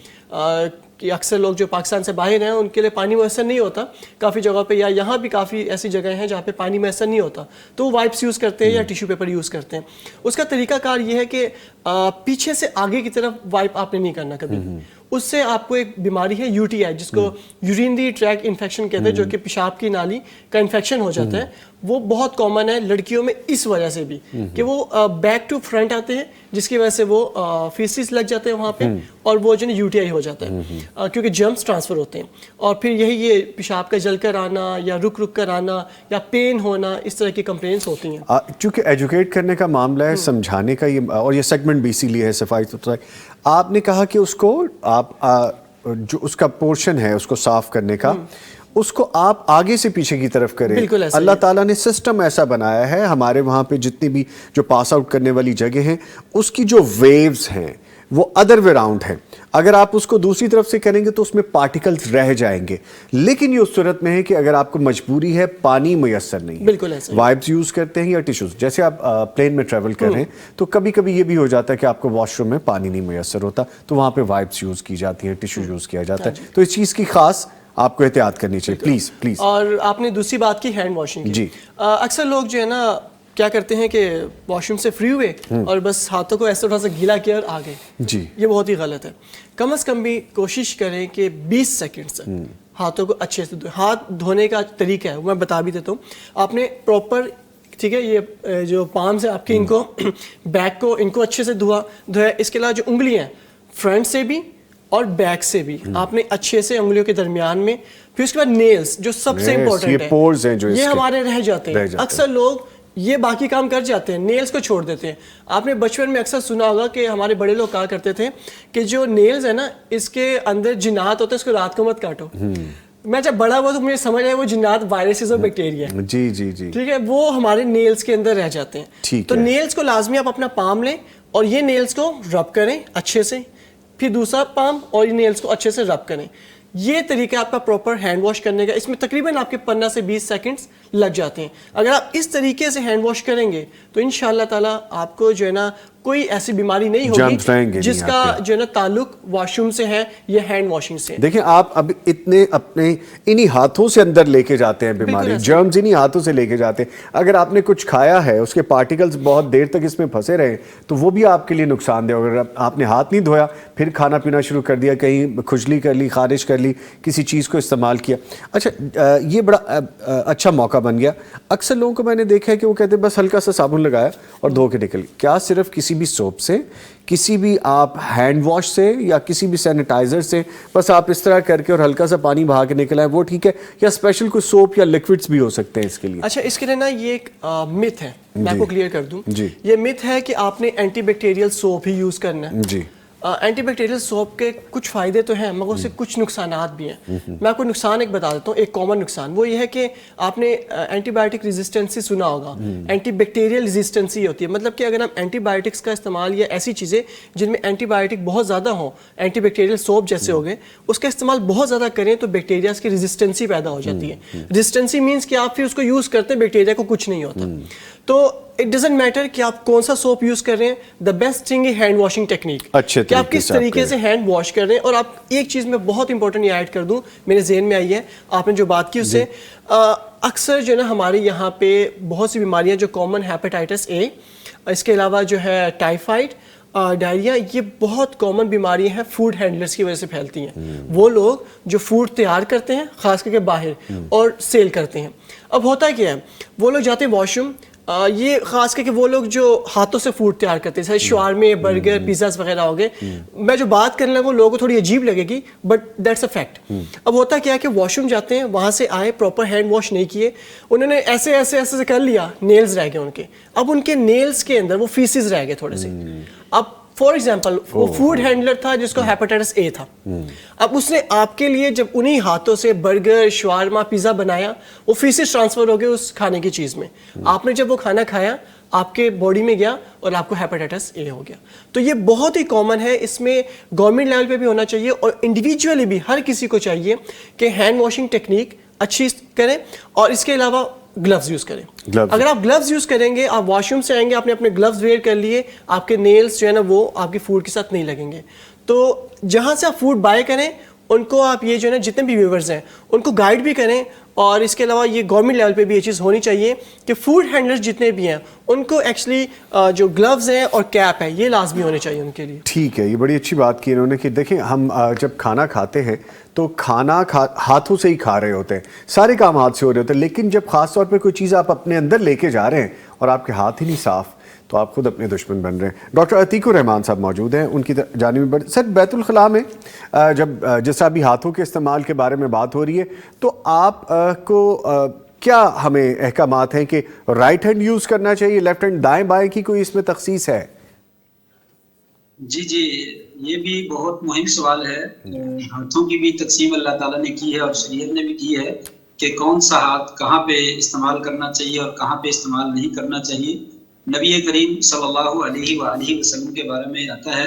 کہ اکثر لوگ جو پاکستان سے باہر ہیں ان کے لیے پانی میسر نہیں ہوتا کافی جگہ پہ, یا یہاں بھی کافی ایسی جگہیں ہیں جہاں پہ پانی میسر نہیں ہوتا, تو وہ وائپس یوز کرتے ہیں یا ٹیشو پیپر یوز کرتے ہیں. اس کا طریقہ کار یہ ہے کہ پیچھے سے آگے کی طرف وائپ آپ نے نہیں کرنا کبھی. اس سے آپ کو ایک بیماری ہے UTI, جس کو یورینری ٹریک انفیکشن کہتے ہیں, جو کہ پیشاب کی نالی کا انفیکشن ہو جاتا ہے. وہ بہت کامن ہے لڑکیوں میں اس وجہ سے بھی کہ وہ بیک ٹو فرنٹ آتے ہیں, جس کی وجہ سے وہ فیسز لگ جاتے ہیں وہاں پہ, اور وہ جو ہے UTI ہو جاتا ہے, کیونکہ جرمز ٹرانسفر ہوتے ہیں. اور پھر یہ پیشاب کا جل کر آنا, یا رک کر آنا, یا پین ہونا, اس طرح کی کمپلینس ہوتی ہیں. چونکہ ایجوکیٹ کرنے کا معاملہ ہے, سمجھانے کا, یہ اور یہ سیگمنٹ بھی اسی لیے ہے صفائی ستھرائی. آپ نے کہا کہ اس کو آپ جو اس کا پورشن ہے اس کو صاف کرنے کا, اس کو آپ آگے سے پیچھے کی طرف کریں. اللہ تعالیٰ نے سسٹم ایسا بنایا ہے, ہمارے وہاں پہ جتنی بھی جو پاس آؤٹ کرنے والی جگہ ہیں اس کی جو ویوز ہیں وہ ادر وے راؤنڈ ہے. اگر آپ اس کو دوسری طرف سے کریں گے تو اس میں پارٹیکلز رہ جائیں گے. لیکن یہ اس صورت میں ہے کہ اگر آپ کو مجبوری ہے, پانی میسر نہیں ہے, بالکل ایسا وائپس یوز کرتے ہیں یا ٹیشوز, جیسے آپ پلین میں ٹریول کر رہے ہیں تو کبھی کبھی یہ بھی ہو جاتا ہے کہ آپ کو واش روم میں پانی نہیں میسر ہوتا, تو وہاں پہ وائپس یوز کی جاتی ہیں, ٹیشو یوز کیا جاتا ہے. تو اس چیز کی خاص آپ کو احتیاط کرنی چاہیے, پلیز پلیز. اور آپ نے دوسری بات کی ہینڈ واشنگ کی. جی. اکثر لوگ جو ہے نا کیا کرتے ہیں کہ واش روم سے فری ہوئے اور بس ہاتھوں کو ایسے تھوڑا سا گیلا کیا اور آ گئے. جی, یہ بہت ہی غلط ہے. کم از کم بھی کوشش کریں کہ 20 سیکنڈ سے ہاتھوں کو اچھے سے دھوئیں. ہاتھ دھونے کا طریقہ ہے وہ میں بتا بھی دیتا ہوں. آپ نے پراپر, ٹھیک ہے, یہ جو پامز ہیں آپ کے, ان کو بیک کو ان کو اچھے سے دھویا. اس کے علاوہ جو انگلی ہیں فرنٹ سے بھی اور بیک سے بھی آپ نے اچھے سے انگلیوں کے درمیان میں. پھر اس کے بعد نیلز جو سب سے امپورٹنٹ ہے, یہ ہمارے رہ جاتے ہیں. اکثر لوگ یہ باقی کام کر جاتے ہیں, نیلز کو چھوڑ دیتے ہیں. آپ نے بچپن میں اکثر سنا ہوگا کہ ہمارے بڑے لوگ کہا کرتے تھے کہ جو نیلز ہے نا اس کے اندر جنات ہوتے ہیں, اس کو رات کو مت کاٹو. میں جب بڑا ہوا تو مجھے سمجھ آیا وہ جنات وائرسز اور بیکٹیریا. جی جی جی, ٹھیک ہے, وہ ہمارے نیلز کے اندر رہ جاتے ہیں. تو نیلز کو لازمی آپ اپنا پام لیں اور یہ نیلز کو رب کریں اچھے سے, پھر دوسرا پام اور یہ نیلز کو اچھے سے رب کریں. یہ طریقہ آپ کا پراپر ہینڈ واش کرنے کا. اس میں تقریباً آپ کے 15 سے 20 سیکنڈز لگ جاتے ہیں. اگر آپ اس طریقے سے ہینڈ واش کریں گے تو انشاءاللہ تعالیٰ آپ کو جو ہے نا کوئی ایسی بیماری نہیں ہوگی جس کا جو ہے نا تعلق واش روم سے ہے یا ہینڈ واشنگ سے. دیکھیں آپ اب اتنے اپنے انہی ہاتھوں سے اندر لے کے جاتے ہیں بیماری, جرمز انہی ہاتھوں سے لے کے جاتے ہیں. اگر آپ نے کچھ کھایا ہے, اس کے پارٹیکلز بہت دیر تک اس میں پھنسے رہے تو وہ بھی آپ کے لیے نقصان دہ. اگر آپ نے ہاتھ نہیں دھویا پھر کھانا پینا شروع کر دیا, کہیں کھجلی کر لی, خارش کر لی, کسی چیز کو استعمال کیا. اچھا, یہ بڑا اچھا موقع بن گیا. اکثر لوگوں کو میں نے دیکھا ہے کہ وہ کہتے ہیں بس ہلکا سا صابن لگایا اور دھو کے نکل. کیا صرف کسی بھی سوپ سے, کسی بھی آپ ہینڈ واش سے یا کسی بھی سینیٹائزر سے بس آپ اس طرح کر کے اور ہلکا سا پانی بہا کے نکل آئے وہ ٹھیک ہے, یا اسپیشل کوئی سوپ یا لیکوڈز بھی ہو سکتے ہیں اس کے لیے؟ اچھا, اس کے لیے نا یہ ایک مت ہے, میں آپ کو کلیئر کر دوں. جی, یہ مت ہے کہ آپ نے اینٹی بیکٹیریل سوپ ہی یوز کرنا ہے. جی, اینٹی بیکٹیریل سوپ کے کچھ فائدے تو ہیں مگر اس سے کچھ نقصانات بھی ہیں. میں آپ کو نقصان ایک بتا دیتا ہوں. ایک کامن نقصان وہ یہ ہے کہ آپ نے اینٹی بایوٹک ریزسٹنسی سنا ہوگا. اینٹی بیکٹیریل ریزسٹنسی ہوتی ہے, مطلب کہ اگر ہم اینٹی بایوٹکس کا استعمال یا ایسی چیزیں جن میں اینٹی بایوٹک بہت زیادہ ہوں, اینٹی بیکٹیریل سوپ جیسے ہو گئے, اس کا استعمال بہت زیادہ کریں تو بیکٹیریاز کی ریزسٹنسی پیدا ہو جاتی ہے. ریزسٹنسی مینس کہ آپ پھر اس کو یوز کرتے ہیں, بیکٹیریا کو کچھ نہیں ہوتا. تو اٹ ڈزنٹ میٹر کہ آپ کون سا سوپ یوز کر رہے ہیں, دا بیسٹ تھنگ ہے ہینڈ واشنگ ٹیکنیک, کہ آپ کس طریقے سے ہینڈ واش کر رہے ہیں. اور آپ ایک چیز میں بہت امپورٹنٹ یہ ایڈ کر دوں, میرے ذہن میں آئی ہے, آپ نے جو بات کی اس سے اکثر جو ہے نا ہمارے یہاں پہ بہت سی بیماریاں جو کامن ہیپیٹائٹس اے, اس کے علاوہ جو ہے ٹائیفائڈ, ڈائریا, یہ بہت کامن بیماریاں ہیں فوڈ ہینڈلرز کی وجہ سے پھیلتی ہیں. وہ لوگ جو فوڈ تیار کرتے ہیں خاص کر کے باہر اور سیل کرتے ہیں. اب ہوتا کیا ہے, وہ لوگ جاتے ہیں واش روم, یہ خاص کر کے وہ لوگ جو ہاتھوں سے فوڈ تیار کرتے ہیں, شاورمے, برگر, پیزاز وغیرہ ہو گئے. میں جو بات کرنے لگا لوگوں کو تھوڑی عجیب لگے گی بٹ دیٹس اے فیکٹ. اب ہوتا کیا ہے کہ واش روم جاتے ہیں, وہاں سے آئے, پراپر ہینڈ واش نہیں کیے, انہوں نے ایسے ایسے ایسے سے کر لیا, نیلز رہ گئے ان کے. اب ان کے نیلز کے اندر وہ فیسز رہ گئے تھوڑے سے. اب فار ایگزامپل وہ فوڈ ہینڈلر تھا جس کو ہیپیٹائٹس اے تھا. اب اس نے آپ کے لیے جب انہی ہاتھوں سے برگر, شاورما, پیزا بنایا, وہ فیسز ٹرانسفر ہو گئے اس کھانے کی چیز میں. آپ نے جب وہ کھانا کھایا آپ کے باڈی میں گیا اور آپ کو ہیپیٹائٹس اے ہو گیا. تو یہ بہت ہی کامن ہے. اس میں گورنمنٹ لیول پہ بھی ہونا چاہیے اور انڈیویجولی بھی ہر کسی کو چاہیے کہ ہینڈ واشنگ ٹیکنیک اچھی کریں. اور اس کے علاوہ گلوز یوز کریں. اگر آپ گلوز یوز کریں گے, آپ واش روم سے آئیں گے, آپ نے اپنے گلوز ویئر کر لیے, آپ کے نیلز جو ہے نا وہ آپ کے فوڈ کے ساتھ نہیں لگیں گے. تو جہاں سے آپ فوڈ بائی کریں ان کو آپ یہ جو ہے نا جتنے بھی ویورز ہیں ان کو گائیڈ بھی کریں. اور اس کے علاوہ یہ گورنمنٹ لیول پہ بھی یہ چیز ہونی چاہیے کہ فوڈ ہینڈلرز جتنے بھی ہیں ان کو ایکچولی جو گلوز ہیں اور کیپ ہے یہ لازمی ہونے چاہیے ان کے لیے. ٹھیک ہے, یہ بڑی اچھی بات کی انہوں نے کہ دیکھیں ہم جب کھانا کھاتے ہیں تو کھانا ہاتھوں سے ہی کھا رہے ہوتے ہیں, سارے کام ہاتھ سے ہو رہے ہوتے ہیں. لیکن جب خاص طور پہ کوئی چیز آپ اپنے اندر لے کے جا رہے ہیں اور آپ کے ہاتھ ہی نہیں صاف تو آپ خود اپنے دشمن بن رہے ہیں. ڈاکٹر عتیق الرحمان صاحب موجود ہیں, ان کی جانب میں. سر, بیت الخلاء میں جب جیسا ابھی ہاتھوں کے استعمال کے بارے میں بات ہو رہی ہے تو آپ کو کیا ہمیں احکامات ہیں کہ رائٹ ہینڈ یوز کرنا چاہیے, لیفٹ ہینڈ, دائیں بائیں کی کوئی اس میں تخصیص ہے؟ جی یہ بھی بہت مہم سوال ہے. ہاتھوں کی بھی تقسیم اللہ تعالیٰ نے کی ہے اور شریعت نے بھی کی ہے کہ کون سا ہاتھ کہاں پہ استعمال کرنا چاہیے اور کہاں پہ استعمال نہیں کرنا چاہیے. نبی کریم صلی اللہ علیہ وآلہ وسلم کے بارے میں آتا ہے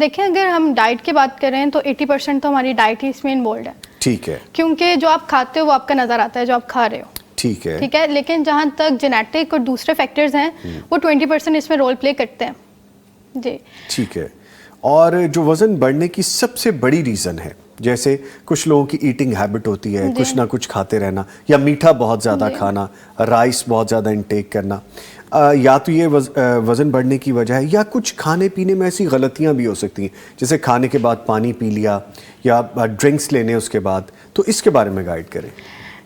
دیکھیں اگر ہم ڈائٹ کی بات کریں تو 80% تو ہماری ڈائٹ ہی اس میں انوالوڈ ہے. ٹھیک ہے. کیونکہ جو آپ کھاتے ہو وہ آپ کا نظر آتا ہے جو آپ کھا رہے ہو. ٹھیک ہے. ٹھیک ہے, لیکن جہاں تک جینیٹک اور دوسرے فیکٹرز ہیں وہ 20% اس میں رول پلے کرتے ہیں. جی ٹھیک ہے. اور جو وزن بڑھنے کی سب سے بڑی ریزن ہے, جیسے کچھ لوگوں کی ایٹنگ ہیبٹ ہوتی ہے, کچھ نہ کچھ کھاتے رہنا, یا میٹھا بہت زیادہ کھانا, رائس بہت زیادہ انٹیک کرنا, یا تو یہ وزن بڑھنے کی وجہ ہے, یا کچھ کھانے پینے میں ایسی غلطیاں بھی ہو سکتی ہیں, جیسے کھانے کے بعد پانی پی لیا یا ڈرنکس لینے اس کے بعد. تو اس کے بارے میں گائیڈ کریں.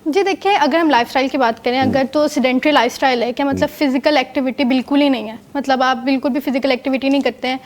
جی دیکھیں, اگر ہم لائف اسٹائل کی بات کریں, اگر تو سیڈنٹری لائف اسٹائل ہے کہ مطلب فزیکل ایکٹیویٹی بالکل ہی نہیں ہے, مطلب آپ بالکل بھی فزیکل ایکٹیویٹی نہیں کرتے ہیں,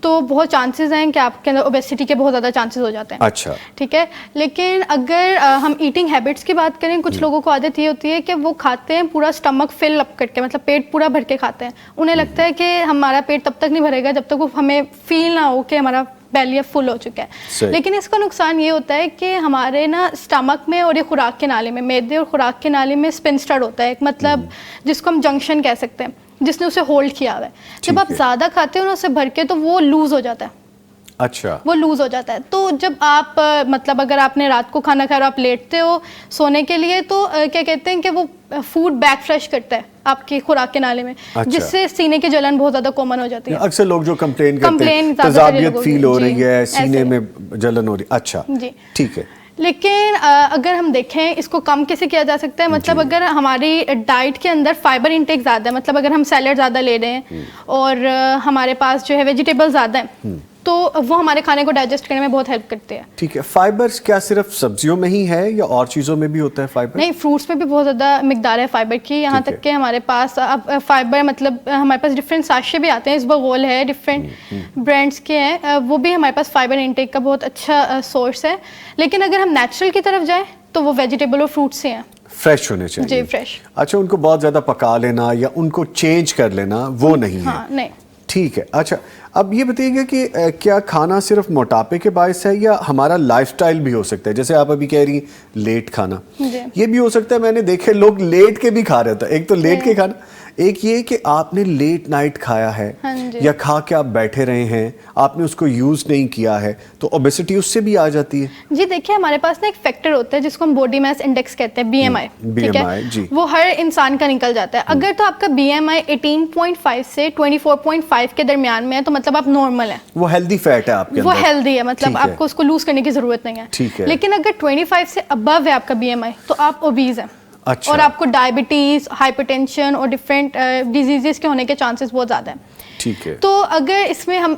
تو بہت چانسز ہیں کہ آپ کے اندر اوبیسٹی کے بہت زیادہ چانسز ہو جاتے ہیں. اچھا. ٹھیک ہے, لیکن اگر ہم ایٹنگ ہیبٹس کی بات کریں, کچھ لوگوں کو عادت یہ ہوتی ہے کہ وہ کھاتے ہیں پورا اسٹمک فل اپ کر کے, مطلب پیٹ پورا بھر کے کھاتے ہیں. انہیں لگتا ہے کہ ہمارا پیٹ تب تک نہیں بھرے گا جب تک وہ ہمیں فیل نہ ہو کہ ہمارا بیلی اب فل ہو چکا ہے. لیکن اس کا نقصان یہ ہوتا ہے کہ ہمارے نا اسٹمک میں اور یہ خوراک کے نالے میں, معدے اور خوراک کے نالے میں اسپنسٹرڈ ہوتا ہے ایک, مطلب جس کو ہم جنکشن کہہ سکتے ہیں, جس نے اسے ہولڈ کیا ہوا ہے. جب آپ زیادہ کھاتے ہو نا اسے بھر کے تو وہ لوز ہو جاتا ہے. اچھا. وہ لوز ہو جاتا ہے. تو جب آپ مطلب اگر آپ نے رات کو کھانا کھایا اور آپ لیٹتے ہو سونے کے لیے, تو کیا کہتے ہیں کہ وہ فوڈ بیک فلش کرتا ہے آپ کی خوراک کے نالے میں, جس سے سینے کی جلن بہت زیادہ کامن ہو جاتی ہے. اکثر لوگ جو کمپلین کرتے ہیں تذابیت فیل ہو رہی ہے, سینے میں جلن ہو رہی ہے. اچھا جی ٹھیک ہے. لیکن اگر ہم دیکھیں اس کو کم کیسے کیا جا سکتا ہے, مطلب اگر ہماری ڈائٹ کے اندر فائبر انٹیک زیادہ ہے, مطلب اگر ہم سیلڈ زیادہ لے رہے ہیں اور ہمارے پاس جو ہے ویجیٹیبل زیادہ ہیں, تو وہ ہمارے کھانے کو ڈائجسٹ کرنے میں بہت ہیلپ کرتے ہیں. ٹھیک ہے. فائبر کیا صرف سبزیوں میں ہی ہے یا اور چیزوں میں بھی ہوتا ہے فائبر؟ نہیں, فروٹس میں بھی بہت زیادہ مقدار ہے فائبر کی, یہاں تک کہ ہمارے پاس اب فائبر مطلب ہمارے پاس ڈفرینٹ ساشے بھی آتے ہیں, اس بغول ہے, ڈفرینٹ برانڈس کے ہیں, وہ بھی ہمارے پاس فائبر انٹیک کا بہت اچھا سورس ہے. لیکن اگر ہم نیچرل کی طرف جائیں تو وہ ویجیٹیبل اور فروٹس سے ہیں, فریش ہونے چاہیے. جی فریش. اچھا, ان کو بہت زیادہ پکا لینا یا ان کو چینج کر لینا وہ نہیں ہے. ہاں نہیں. ٹھیک ہے. اچھا, اب یہ بتائیے گا کہ کیا کھانا صرف موٹاپے کے باعث ہے یا ہمارا لائف سٹائل بھی ہو سکتا ہے؟ جیسے آپ ابھی کہہ رہی ہیں لیٹ کھانا, یہ بھی ہو سکتا ہے. میں نے دیکھے لوگ لیٹ کے بھی کھا رہے تھے. ایک تو لیٹ کے کھانا, ایک یہ کہ آپ نے لیٹ نائٹ کھایا ہے یا کھا کے آپ بیٹھے رہے ہیں, آپ نے اس کو یوز نہیں کیا ہے, تو اوبیسٹی اس سے بھی آ جاتی ہے. جی دیکھیے, ہمارے پاس نا ایک فیکٹر ہوتا ہے جس کو ہم باڈی میس انڈیکس کہتے ہیں, بی ایم آئی. ٹھیک ہے, وہ ہر انسان کا نکل جاتا ہے. اگر تو آپ کا بی ایم آئی 18.5 سے 24.5 کے درمیان میں ہے تو مطلب آپ نارمل ہیں, وہ ہیلدی فیٹ ہے آپ کے اندر, وہ ہیلدی ہے, مطلب آپ کو اس کو لوز کرنے کی ضرورت نہیں ہے. لیکن اگر 25 سے ابو ہے آپ کا بی ایم آئی تو آپ اوبیز ہیں. اچھا. اور آپ کو ڈائبٹیز, ہائپر ٹینشن اور ڈفرینٹ ڈیزیزز کے ہونے کے چانسز بہت زیادہ ہیں. ٹھیک ہے. تو اگر اس میں ہم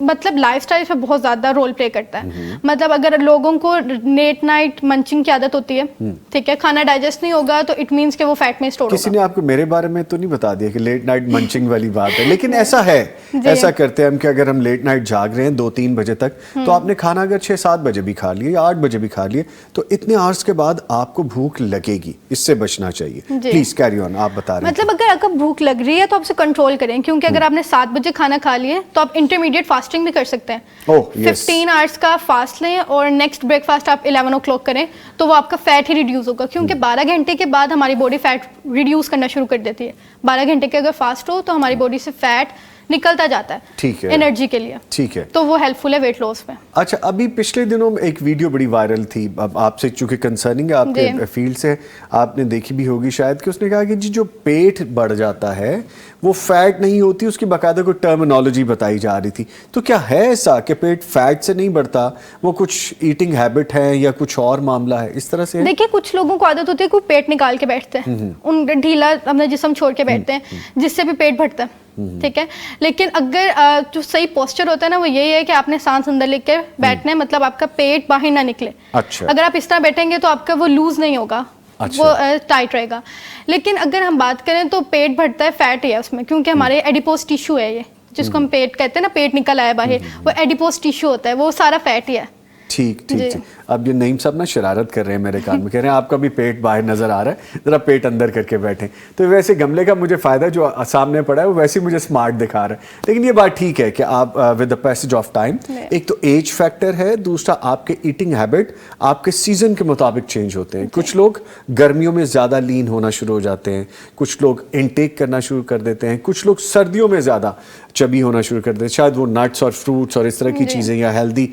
مطلب لائف سٹائل پہ بہت زیادہ رول پلے کرتا ہے. مطلب اگر لوگوں کو لیٹ نائٹ منچنگ کی عادت ہوتی ہے, ٹھیک ہے, کھانا ڈائجسٹ نہیں ہوگا تو اٹ مینس کہ وہ فیٹ میں اسٹور ہوگا. کسی نے آپ کو میرے بارے میں تو نہیں بتا دیا کہ لیٹ نائٹ منچنگ والی بات ہے, لیکن ایسا ہے, ایسا کرتے ہیں ہم کہ اگر ہم لیٹ نائٹ جاگ رہے ہیں 2-3 بجے تک, تو آپ نے کھانا اگر 6-7 بجے بھی کھا لیا یا 8 بجے بھی کھا لیے, تو اتنے آورس کے بعد آپ کو بھوک لگے گی. اس سے بچنا چاہیے. پلیز کیری آن, آپ بتا رہے ہیں. مطلب اگر آپ کو بھوک لگ رہی ہے تو آپ اسے کنٹرول کریں, کیونکہ اگر آپ نے 7 بجے کھانا کھا لیے تو آپ انٹرمیڈیٹ فاسٹنگ بھی کر سکتے ہیں. 15 آورس کا فاسٹ لیں اور نیکسٹ بریک فاسٹ آپ 11 o'clock کریں, تو وہ آپ کا فیٹ ہی ریڈیوس ہوگا. کیونکہ 12 گھنٹے کے بعد ہماری باڈی فیٹ ریڈیوس کرنا شروع کر دیتی ہے. 12 گھنٹے کے اگر فاسٹ ہو تو ہماری باڈی سے فیٹ نکلتا جاتا ہے. ٹھیک ہے, انرجی کے لیے. ٹھیک ہے, تو وہ ہیلپ فل ہے ویٹ لاس میں. اچھا, ابھی پچھلے دنوں میں ایک ویڈیو بڑی وائرل تھی, اب آپ سے چونکہ کنسرننگ ہے, آپ کے فیلڈ سے, آپ نے دیکھی بھی ہوگی شاید, کہ اس نے کہا کہ جی جو پیٹ بڑھ جاتا ہے وہ فیٹ نہیں ہوتی, اس کی باقاعدہ کوئی ٹرمینالوجی بتائی جا رہی تھی. تو کیا ہے ایسا کہ پیٹ فیٹ سے نہیں بڑھتا, وہ کچھ ایٹنگ ہیبٹ ہے یا کچھ اور معاملہ ہے اس طرح سے؟ دیکھیے, کچھ لوگوں کو عادت ہوتی ہے کوئی پیٹ نکال کے بیٹھتے ہیں, ان ڈھیلا اپنا جسم چھوڑ کے بیٹھتے ہیں, جس سے بھی پیٹ بڑھتا ہے. ٹھیک ہے, لیکن اگر جو صحیح پوسچر ہوتا ہے نا وہ یہی ہے کہ آپ نے سانس اندر لے کے بیٹھنا ہے, مطلب آپ کا پیٹ باہر نہ نکلے. اگر آپ اس طرح بیٹھیں گے تو آپ کا وہ لوز نہیں ہوگا, وہ ٹائٹ رہے گا. لیکن اگر ہم بات کریں تو پیٹ بڑھتا ہے فیٹ ہی ہے اس میں, کیونکہ ہمارے ایڈیپوز ٹیشو ہے یہ, جس کو ہم پیٹ کہتے ہیں نا, پیٹ نکل آیا باہر, وہ ایڈیپوز ٹیشو ہوتا ہے, وہ سارا فیٹ ہی ہے. ٹھیک ٹھیک ٹھیک. اب یہ نعیم صاحب نا شرارت کر رہے ہیں میرے کان میں, کہہ رہے ہیں آپ کا بھی پیٹ باہر نظر آ رہا ہے, ذرا پیٹ اندر کر کے بیٹھیں. تو ویسے گملے کا مجھے فائدہ جو سامنے پڑا ہے وہ ویسے مجھے اسمارٹ دکھا رہا ہے. لیکن یہ بات ٹھیک ہے کہ آپ with the passage of time, ایک تو ایج فیکٹر ہے, دوسرا آپ کے ایٹنگ ہیبٹ آپ کے سیزن کے مطابق چینج ہوتے ہیں. کچھ لوگ گرمیوں میں زیادہ لین ہونا شروع ہو جاتے ہیں, کچھ لوگ انٹیک کرنا شروع کر دیتے ہیں, کچھ لوگ سردیوں میں زیادہ چبی ہونا شروع کر دیتے ہیں, شاید وہ نٹس اور فروٹس اور اس طرح کی چیزیں یا ہیلدی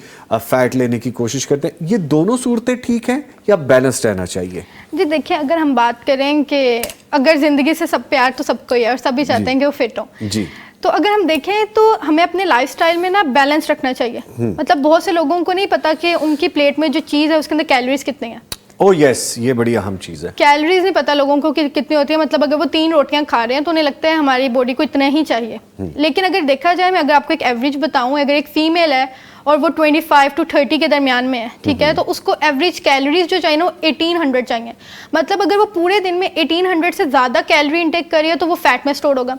فیٹ لینے کی کوشش کرتے ہیں. یہ دونوں صورتیں ٹھیک ہیں یا بیلنس رہنا چاہیے؟ جی دیکھیں, اگر ہم بات کریں کہ اگر زندگی سے سب پیار تو سب کو ہی ہے اور سب بھی چاہتے ہیں کہ وہ فٹ ہوں, جی, تو اگر ہم دیکھیں تو ہمیں اپنے لائف سٹائل میں نا بیلنس رکھنا چاہیے. مطلب بہت سے لوگوں کو نہیں پتا کہ ان کی پلیٹ میں جو چیز ہے اس کے اندر کیلوریز کتنی ہیں. او یس, یہ بڑی اہم چیز ہے. کیلوریز نہیں پتا لوگوں کو کہ کتنی ہوتی ہے. مطلب اگر وہ 3 روٹیاں کھا رہے ہیں تو انہیں لگتا ہے ہماری باڈی کو اتنا ہی چاہیے. لیکن اگر دیکھا جائے, میں اگر آپ کو ایک ایوریج بتاؤں, اگر ایک فیمیل ہے اور وہ 25 to 30 کے درمیان میں ہے, ٹھیک ہے, تو اس کو ایوریج کیلوریز جو چاہیے نا 1800 چاہیے. مطلب اگر وہ پورے دن میں 1800 سے زیادہ کیلوری انٹیک کر رہی ہے تو وہ فیٹ میں اسٹور ہوگا.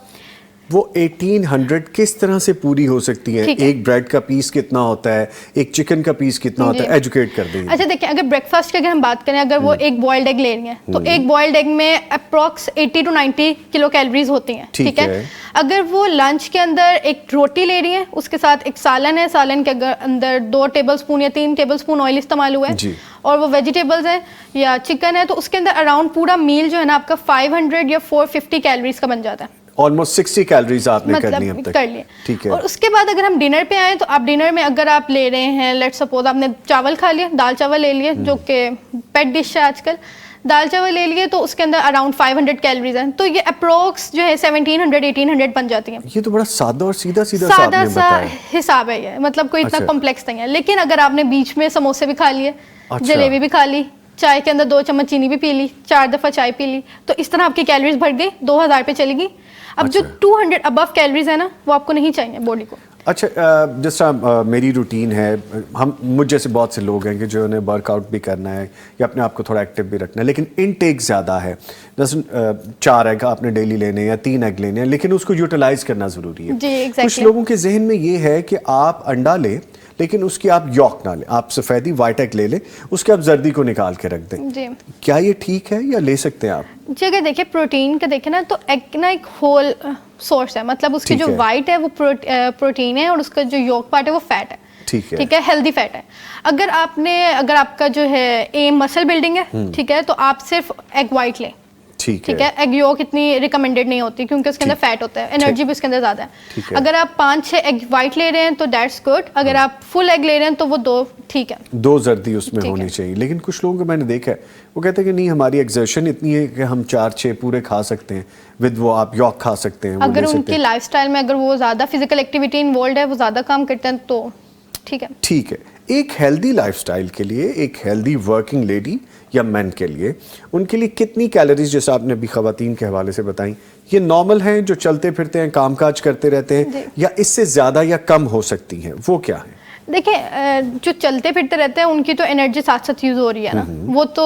وہ 1800 کس طرح سے پوری ہو سکتی ہے؟ ایک بریڈ کا پیس کتنا ہوتا ہے, ایک چکن کا پیس کتنا ہوتا ہے, ایجوکیٹ کر دیں. اچھا دیکھیں, اگر بریک فاسٹ کی اگر ہم بات کریں, اگر وہ ایک بوائلڈ ایگ لے رہی ہیں تو ایک بوائلڈ ایگ میں اپروکس 80 to 90 کلو کیلوریز ہوتی ہیں, ٹھیک ہے. اگر وہ لنچ کے اندر ایک روٹی لے رہی ہیں, اس کے ساتھ ایک سالن ہے, سالن کے اندر 2 ٹیبل اسپون یا 3 ٹیبل اسپون آئل استعمال ہوا ہے, اور وہ ویجیٹیبلز ہیں یا چکن ہے, تو اس کے اندر اراؤنڈ پورا میل جو ہے نا آپ کا 500 یا 450 کیلوریز کا بن جاتا ہے. آلموسٹ 60 کیلوریز آپ نے کر لی اب تک, ٹھیک ہے. اور اس کے بعد اگر ہم ڈنر پہ آئیں تو آپ ڈنر میں اگر آپ لے رہے ہیں, لیٹ سپوز آپ نے چاول کھا لیا, دال چاول لے لیے, جو کہ پیٹ ڈش ہے آج کل, دال چاول لے لیے, تو اس کے اندر اراؤنڈ 500 کیلوریز ہیں. تو یہ اپروکس جو ہے 1700-1800 بن جاتی ہیں. یہ تو بڑا سادہ اور سیدھا سادہ سا حساب ہے یہ, مطلب کوئی اتنا کمپلیکس نہیں ہے. لیکن اگر آپ نے بیچ میں سموسے بھی کھا لیے, جلیبی بھی کھا لی, چائے کے اندر 2 چمچ چینی بھی پی لی, 4 دفعہ چائے پی لی, تو اس طرح آپ کی کیلوریز بڑھ گئی, 2000 پہ چلی گئی. اب جو 200 ابو کیلوریز ہے نا, وہ آپ کو نہیں چاہیے باڈی کو. اچھا, جس طرح میری روٹین ہے, مجھ جیسے بہت سے لوگ ہیں کہ جو انہیں ورک آؤٹ بھی کرنا ہے یا اپنے آپ کو تھوڑا ایکٹیو بھی رکھنا ہے, لیکن انٹیک زیادہ ہے. جیسے 4 ایگ آپ نے ڈیلی لینے یا 3 ایگ لینے ہیں, لیکن اس کو یوٹیلائز کرنا ضروری ہے. کچھ لوگوں کے ذہن میں یہ ہے کہ آپ انڈا لیں لیکن اس کی آپ یوک نہ لیں, آپ سفیدی وائٹ ایگ لے لیں, اس کے آپ زردی کو نکال کے رکھ دیں. کیا یہ ٹھیک ہے یا لے سکتے ہیں آپ؟ جی اگر دیکھیں پروٹین کا دیکھیں نا, تو ایگ نا ایک ہول سورس ہے. مطلب اس کی جو وائٹ ہے وہ پروٹین ہے, اور اس کا جو یوک پارٹ ہے وہ فیٹ ہے, ٹھیک ہے, ہیلدی فیٹ ہے. اگر آپ کا جو ہے ایم مسل بلڈنگ ہے, ٹھیک ہے, تو آپ صرف ایگ وائٹ لیں, ٹھیک ہے. ایگ یوک اتنی ریکمینڈیڈ نہیں ہوتی کیونکہ اس کے اندر فیٹ ہوتا ہے, انرجی بھی اس کے اندر زیادہ ہے. اگر آپ 5-6 ایگ وائٹ لے رہے ہیں تو دیٹس گڈ. اگر آپ فل ایگ لے رہے ہیں تو وہ 2 ٹھیک ہے, 2 زردی اس میں ہونی چاہیے. لیکن کچھ لوگوں کو میں نے دیکھا ہے, وہ کہتے ہیں کہ نہیں ہماری ایگزرشن اتنی ہے کہ ہم 4-6 پورے کھا سکتے ہیں, ود وہ آپ یوک کھا سکتے ہیں. اگر ان کی لائف سٹائل میں اگر وہ زیادہ فزیکل ایکٹیویٹی انوالوڈ ہے, وہ زیادہ کام کرتے ہیں, تو ٹھیک ہے. ٹھیک ہے. ایک ہیلدی لائف سٹائل کے لیے, ایک ہیلدی ورکنگ لیڈی یا مین کے لیے, ان کے لیے کتنی کیلوریز, جیسے آپ نے ابھی خواتین کے حوالے سے بتائیں, یہ نارمل ہیں جو چلتے پھرتے ہیں, کام کاج کرتے رہتے ہیں, یا اس سے زیادہ یا کم ہو سکتی ہیں, وہ کیا ہے؟ دیکھیں جو چلتے پھرتے رہتے ہیں ان کی تو انرجی ساتھ ساتھ یوز ہو رہی ہے نا, وہ تو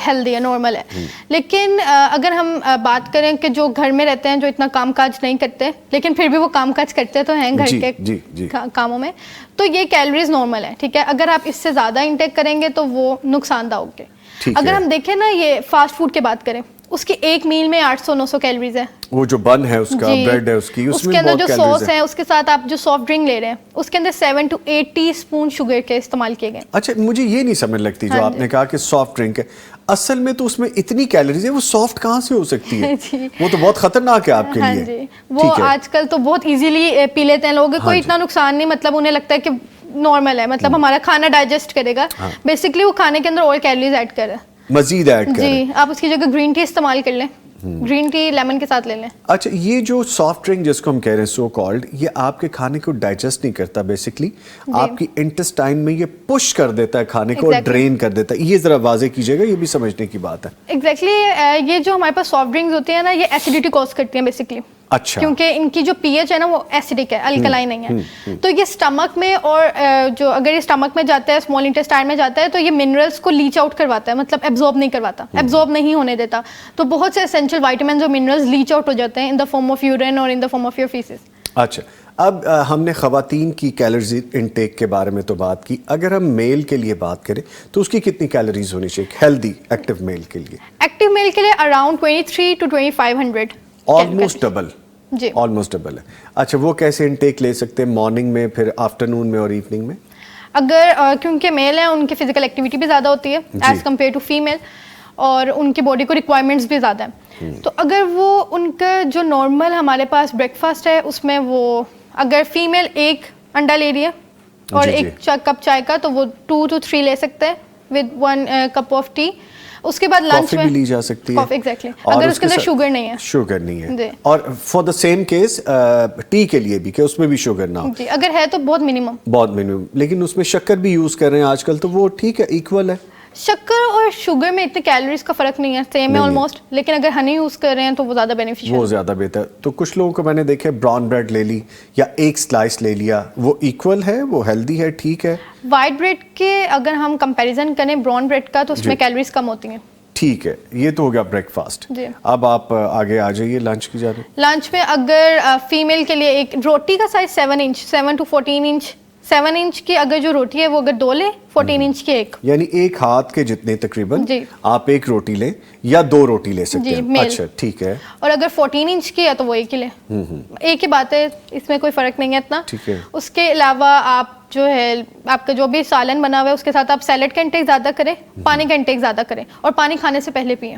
ہیلدی ہے, نارمل ہے. لیکن اگر ہم بات کریں کہ جو گھر میں رہتے ہیں, جو اتنا کام کاج نہیں کرتے لیکن پھر بھی وہ کام کاج کرتے تو ہیں گھر کے کاموں میں, تو یہ کیلوریز نارمل ہے, ٹھیک ہے. اگر آپ اس سے زیادہ انٹیک کریں گے تو وہ نقصان دہ ہوگے. اگر ہم دیکھیں نا, یہ فاسٹ فوڈ کی بات کریں, اس کی ایک میل میں 800-900 کیلوریز ہے. وہ جو بن ہے اس کا, بریڈ ہے اس کی, اس کے اندر جو سوس ہے, اس کے ساتھ آپ جو سافٹ ڈرنک لے رہے ہیں, اس کے اندر 7 to 8 ٹی اسپون شوگر کے استعمال کیے گئے. اچھا, مجھے یہ نہیں سمجھ لگتی جو آپ نے کہا کہ سافٹ ڈرنک ہے, اصل میں تو اس میں اتنی کیلوریز ہے, وہ سافٹ کہاں سے ہو سکتی ہے؟ وہ تو بہت خطرناک ہے آپ کے لیے. وہ آج کل تو بہت ایزیلی پی لیتے ہیں لوگ, کوئی اتنا نقصان نہیں, مطلب انہیں لگتا ہے کہ نارمل ہے, مطلب ہمارا کھانا ڈائجسٹ کرے گا. بیسکلی وہ کھانے کے اندر اور کیلوریز ایڈ کر رہے ہیں, مزید ایڈ کر. جی, آپ اس کی جگہ گرین ٹی استعمال کر لیں, گرین ٹی لیمن کے ساتھ لے لیں. اچھا, یہ جو سافٹ ڈرنک جس کو ہم کہہ رہے ہیں سو کالڈ, یہ آپ کے کھانے کو ڈائجسٹ نہیں کرتا, بیسکلی آپ کی انٹسٹائن میں یہ پش کر دیتا ہے کھانے کو, ڈرین کر دیتا ہے. یہ ذرا واضح کیجیے گا, یہ بھی سمجھنے کی بات ہے. ایگزیکٹلی, یہ جو ہمارے پاس سافٹ ڈرنکس ہوتی ہیں نا, یہ ایسیڈیٹی کاز کرتی ہیں بیسکلی. اچھا, کیونکہ ان کی جو پی ایچ ہے نا وہ ایسیڈک ہے, الکلائن نہیں ہے. تو یہ اسٹمک میں, اور جو اگر یہ اسٹمک میں جاتا ہے, اسمال انٹسٹائن میں جاتا ہے, تو یہ منرلس کو لیچ آؤٹ کرواتا ہے, مطلب ایبزورب نہیں کرواتا, ایبزورب نہیں ہونے دیتا. تو بہت سے اسینشیل وائٹامنز اور منرلز لیچ آؤٹ ہو جاتے ہیں in the form of urine اور in the form of your faeces. اچھا, اب ہم نے خواتین کی کیلوریز انٹیک کے بارے میں تو بات کی, اگر ہم میل کے لیے بات کریں تو اس کی کتنی کیلوریز ہونی چاہیے ہیلدی ایکٹیو میل کے لیے؟ ایکٹیو میل کے لیے اراؤنڈ 23 to 2500. Almost double. جی آلموسٹ ڈبل ہے. اچھا وہ کیسے انٹیک لے سکتے ہیں, مارننگ میں, پھر آفٹرنون میں اور ایوننگ میں؟ اگر کیونکہ میل ہیں ان کی فزیکل ایکٹیویٹی بھی زیادہ ہوتی ہے ایز کمپیئر ٹو فیمیل, اور ان کی باڈی کو ریکوائرمنٹس بھی زیادہ ہیں, تو اگر وہ ان کا جو نارمل ہمارے پاس بریک فاسٹ ہے اس میں وہ اگر فیمیل ایک انڈا لے رہی ہے اور ایک کپ چائے کا, تو وہ 2 to 3 لے سکتے ہیں ود 1 cup of tea. اس کے بعد لنچ میں بھی لی جا سکتی ہے ایگزیکٹلی, اگر اس کے اندر شوگر نہیں ہے. شوگر نہیں ہے. اور for the same case T کے لیے بھی کہ اس میں بھی شوگر نہ ہو. جی اگر ہے تو بہت منیمم. لیکن اس میں شکر بھی یوز کر رہے ہیں آج کل, تو وہ ٹھیک ہے, ایکول ہے. شکر اور شوگر میں اتنے کیلوریز کا فرق نہیں ہے, سیم ہے آلموسٹ, لیکن اگر ہنی یوز کر رہے ہیں تو وہ زیادہ بینیفیشیل, وہ زیادہ بہتر. تو کچھ لوگوں کو میں نے دیکھا براؤن بریڈ لے لی یا ایک سلائس لے لیا, وہ ایکول ہے, وہ ہیلدی ہے, ٹھیک ہے. وائٹ بریڈ کے اگر ہم کمپیریزن کریں براؤن بریڈ کا تو اس میں کیلوریز کم ہوتی ہیں. ٹھیک ہے, یہ تو ہو گیا بریک فاسٹ. اب آپ آگے آ جائیے لنچ کی جانب. لنچ میں اگر فیمیل کے لیے ایک روٹی کا سائز 7 to 14 انچ, 7 انچ کی اگر جو روٹی ہے وہ اگر 2 لے, 14 انچ کی ایک, یعنی ایک ہاتھ کے جتنے تقریباً آپ ایک روٹی لیں یا 2 روٹی لے سکتے ہیں. اچھا ٹھیک ہے. اور اگر 14 انچ کی ہے تو وہ ایک ہی لے, ایک ہی بات ہے, اس میں کوئی فرق نہیں ہے اتنا. اس کے علاوہ آپ جو ہے آپ کا جو بھی سالن بنا ہوا ہے اس کے ساتھ آپ سیلڈ کا انٹیک زیادہ کریں, پانی کا انٹیک زیادہ کریں, اور پانی کھانے سے پہلے پئیں.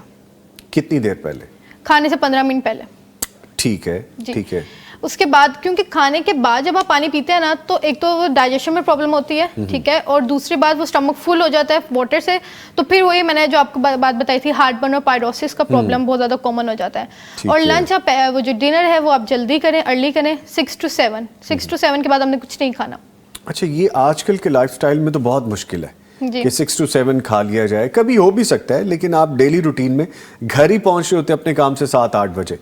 کتنی دیر پہلے؟ کھانے سے 15 منٹ پہلے. ٹھیک ہے ٹھیک ہے. اس کے بعد کیونکہ کھانے کے بعد جب آپ پانی پیتے ہیں نا تو ایک تو وہ ڈائجیشن میں پرابلم ہوتی ہے, ٹھیک ہے, اور دوسری بات وہ اسٹمک فل ہو جاتا ہے واٹر سے, تو پھر وہی میں نے جو آپ کو بات بتائی تھی ہارٹ برن اور پائروسس کا پرابلم بہت زیادہ کامن ہو جاتا ہے. اور لنچ آپ وہ جو ڈنر ہے وہ آپ جلدی کریں, ارلی کریں, 6 to 7 کے بعد ہم نے کچھ نہیں کھانا. اچھا یہ آج کل کے لائف سٹائل میں تو بہت مشکل ہے کہ 6 to 7 کھا لیا جائے, کبھی ہو بھی سکتا ہے, لیکن آپ ڈیلی روٹین میں گھر ہی پہنچ رہے ہوتے ہیں اپنے کام سے 7-8 بجے,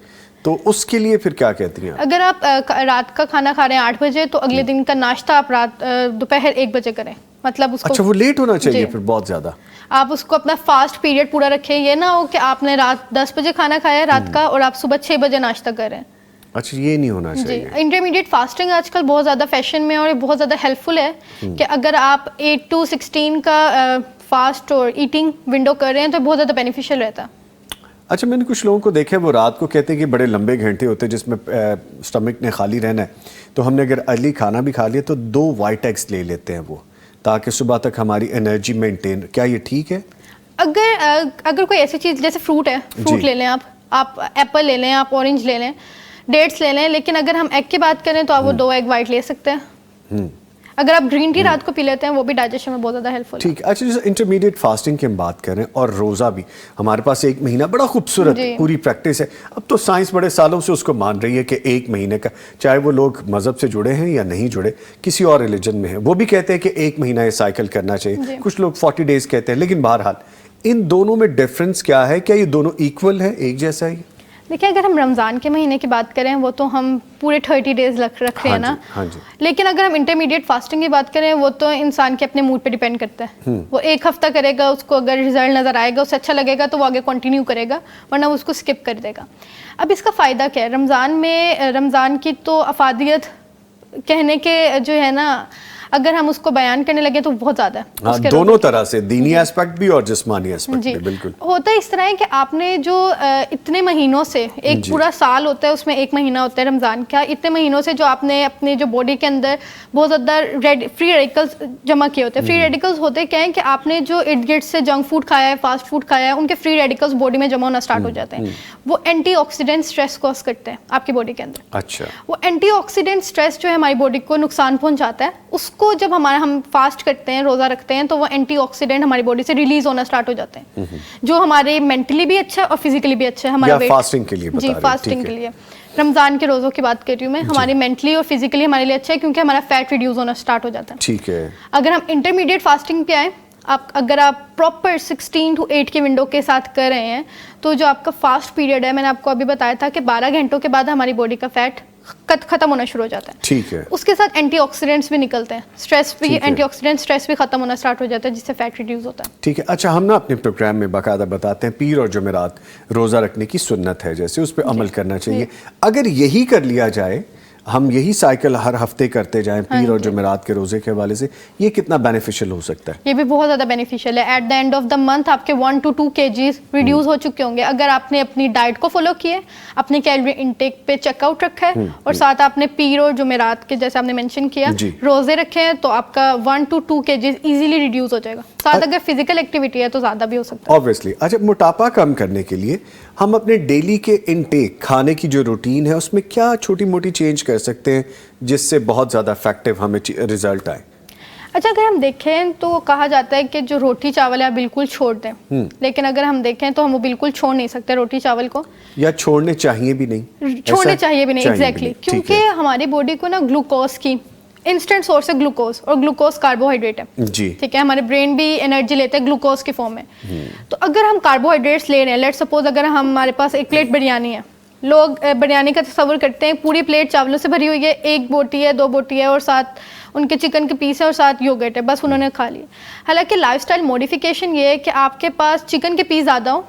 تو اس کے لیے پھر کیا کہتی ہیں؟ اگر آپ رات کا کھانا کھا رہے ہیں 8 بجے تو اگلے دن کا ناشتہ آپ دوپہر 1 بجے کریں, مطلب اس کو. اچھا وہ لیٹ ہونا چاہیے پھر بہت زیادہ. آپ اس کو اپنا فاسٹ پیریڈ پورا رکھیں, یہ نہ ہو کہ آپ نے رات 10 بجے کھانا کھایا ہے رات کا اور آپ صبح 6 بجے ناشتہ کر رہے ہیں. اچھا یہ نہیں ہونا چاہیے. انٹرمیڈیٹ فاسٹنگ آج کل بہت زیادہ فیشن میں اور یہ بہت زیادہ ہیلپ فل ہے کہ اگر آپ 8 to 16 کا فاسٹ اور ایٹنگ ونڈو کر رہے ہیں تو بہت زیادہ بینیفیشیل رہتا ہے. اچھا میں نے کچھ لوگوں کو دیکھا ہے وہ رات کو کہتے ہیں کہ بڑے لمبے گھنٹے ہوتے ہیں جس میں اسٹمک نے خالی رہنا ہے, تو ہم نے اگر ارلی کھانا بھی کھا لیا تو 2 وائٹ ایگز لے لیتے ہیں وہ, تاکہ صبح تک ہماری انرجی مینٹین. کیا یہ ٹھیک ہے؟ اگر کوئی ایسی چیز جیسے فروٹ ہے, فروٹ لے لیں, آپ ایپل لے لیں, آپ اورنج لے لیں, ڈیٹس لے لیں, لیکن اگر ہم ایگ کی بات کریں تو آپ وہ 2 ایگ وائٹ لے سکتے ہیں. اگر آپ گرین ٹی رات کو پی لیتے ہیں وہ بھی ڈائجیشن میں بہت زیادہ ہیلپ فل ہے. ٹھیک. اچھا جیسے انٹرمیڈیٹ فاسٹنگ کی ہم بات کریں اور روزہ بھی, ہمارے پاس 1 مہینہ بڑا خوبصورت پوری پریکٹس ہے. اب تو سائنس بڑے سالوں سے اس کو مان رہی ہے کہ 1 مہینے کا, چاہے وہ لوگ مذہب سے جڑے ہیں یا نہیں جڑے, کسی اور ریلیجن میں ہیں, وہ بھی کہتے ہیں کہ 1 مہینہ یہ سائیکل کرنا چاہیے. کچھ لوگ 40 days کہتے ہیں. لیکن بہرحال ان دونوں میں ڈفرینس کیا ہے؟ کیا یہ دونوں ایکول ہے, ایک جیسا ہی؟ دیکھیں اگر ہم رمضان کے مہینے کی بات کریں وہ تو ہم پورے 30 days رکھ رہے ہیں نا, لیکن اگر ہم انٹرمیڈیٹ فاسٹنگ کی بات کریں وہ تو انسان کے اپنے موڈ پہ ڈیپینڈ کرتا ہے. وہ 1 ہفتہ کرے گا, اس کو اگر رزلٹ نظر آئے گا, اسے اچھا لگے گا تو وہ آگے کنٹینیو کرے گا, ورنہ وہ اس کو اسکپ کر دے گا. اب اس کا فائدہ کیا ہے رمضان کی تو افادیت کہنے کے جو ہے نا, اگر ہم اس کو بیان کرنے لگے تو بہت زیادہ ہے. دونوں طرح سے, دینی ایسپیکٹ بھی اور جسمانی ایسپیکٹ بھی. بالکل ہوتا ہے اس طرح ہے کہ آپ نے جو اتنے مہینوں سے, ایک پورا سال ہوتا ہے اس میں 1 مہینہ ہوتا ہے رمضان کا, اتنے مہینوں سے جو آپ نے اپنے جو باڈی کے اندر بہت زیادہ فری ریڈیکلز جمع کیے ہوتے ہیں. فری ریڈیکلز ہوتے کیا ہیں کہ آپ نے جو ارد گرد سے جنک فوڈ کھایا ہے, فاسٹ فوڈ کھایا ہے, ان کے فری ریڈیکلز باڈی میں جمع ہونا اسٹارٹ ہو جاتے ہیں. وہ اینٹی آکسیڈنٹ اسٹریس کوز کرتے ہیں آپ کی باڈی کے اندر. اچھا وہ اینٹی آکسیڈنٹ اسٹریس جو ہے ہماری باڈی کو نقصان پہنچاتا ہے, اس کو جب ہم فاسٹ کرتے ہیں, روزہ رکھتے ہیں, تو وہ اینٹی آکسیڈنٹ ہماری باڈی سے ریلیز ہونا اسٹارٹ ہو جاتے ہیں, جو ہمارے مینٹلی بھی اچھا ہے اور فزیکلی بھی اچھا ہے. ہمارے فاسٹنگ کے لیے جی فاسٹنگ کے لیے, رمضان کے روزوں کی بات کر رہی ہوں میں, ہماری مینٹلی اور فزیکلی ہمارے لیے اچھا ہے کیونکہ ہمارا فیٹ ریڈیوس ہونا اسٹارٹ ہو جاتا ہے. ٹھیک ہے. اگر ہم انٹرمیڈیٹ فاسٹنگ پہ آئیں, اگر آپ پراپر 16 to 8 کی ونڈو کے ساتھ کر رہے ہیں تو جو آپ کا فاسٹ پیریڈ ہے, میں نے آپ کو ابھی بتایا تھا کہ 12 گھنٹوں کے بعد ہماری باڈی کا فیٹ ختم ہونا شروع ہو جاتا ہے. ٹھیک ہے. اس کے ساتھ اینٹی آکسیڈنٹس بھی نکلتے ہیں, اسٹریس بھی, اینٹی آکسیڈنٹ اسٹریس بھی ختم ہونا اسٹارٹ ہو جاتا ہے, جس سے فیٹ ریڈیوس ہوتا ہے. ٹھیک ہے. اچھا ہم نا اپنے پروگرام میں باقاعدہ بتاتے ہیں پیر اور جمعرات روزہ رکھنے کی سنت ہے, جیسے اس پہ عمل کرنا چاہیے. اگر یہی کر لیا جائے ہم یہی سائیکل ہر ہفتے کرتے جائیں پیر اور جمعرات کے روزے کے حوالے سے، یہ کتنا بینیفیشیل ہو سکتا ہے؟ یہ بھی بہت زیادہ بینیفیشیل ہے. At the end of the month آپ کے 1 to 2 kgs ریڈیوس ہو چکے ہوں گے اگر آپ نے اپنی ڈائٹ کو فالو کیا ہے, اپنی کیلری انٹیک پہ چیک آؤٹ رکھا ہے, اور ساتھ آپ نے پیر اور جمعرات کے جیسے آپ نے مینشن کیا روزے رکھے ہیں, تو آپ کا 1 to 2 kgs ایزیلی ریڈیوس ہو جائے گا. ساتھ اگر فزیکل ایکٹیویٹی ہے تو زیادہ بھی ہو سکتا ہے obviously. اچھا, موٹاپا کم کرنے کے لیے ہم اپنے ڈیلی کے انٹیک کھانے کی جو روٹین ہے اس میں کیا چھوٹی موٹی چینج کر سکتے ہیں جس سے بہت زیادہ افیکٹو ہمیں رزلٹ آئے؟ اچھا, اگر ہم دیکھیں تو کہا جاتا ہے کہ جو روٹی چاول ہے آپ بالکل چھوڑ دیں, لیکن اگر ہم دیکھیں تو ہم وہ بالکل چھوڑ نہیں سکتے روٹی چاول کو, یا چھوڑنے چاہیے بھی نہیں, چھوڑنے چاہیے بھی نہیں ایگزیکٹلی, کیونکہ ہماری باڈی کو نا گلوکوز کی انسٹنٹ سورس ہے گلوکوز, اور گلوکوز کاربوہائیڈریٹ ہے جی, ٹھیک ہے, ہمارے برین بھی انرجی لیتے ہیں گلوکوز کی فارم میں. تو اگر ہم کاربوہائیڈریٹس لے رہے ہیں, لیٹ سپوز اگر ہمارے پاس ایک پلیٹ بریانی ہے, لوگ بریانی کا تصور کرتے ہیں پوری پلیٹ چاولوں سے بھری ہوئی ہے, ایک بوٹی ہے 2 بوٹی ہے اور ساتھ ان کے چکن کے پیس ہے اور ساتھ یوگرٹ ہے, بس انہوں نے کھا لیا. حالانکہ لائف سٹائل موڈیفیکیشن یہ ہے کہ آپ کے پاس چکن کے پیس زیادہ ہو,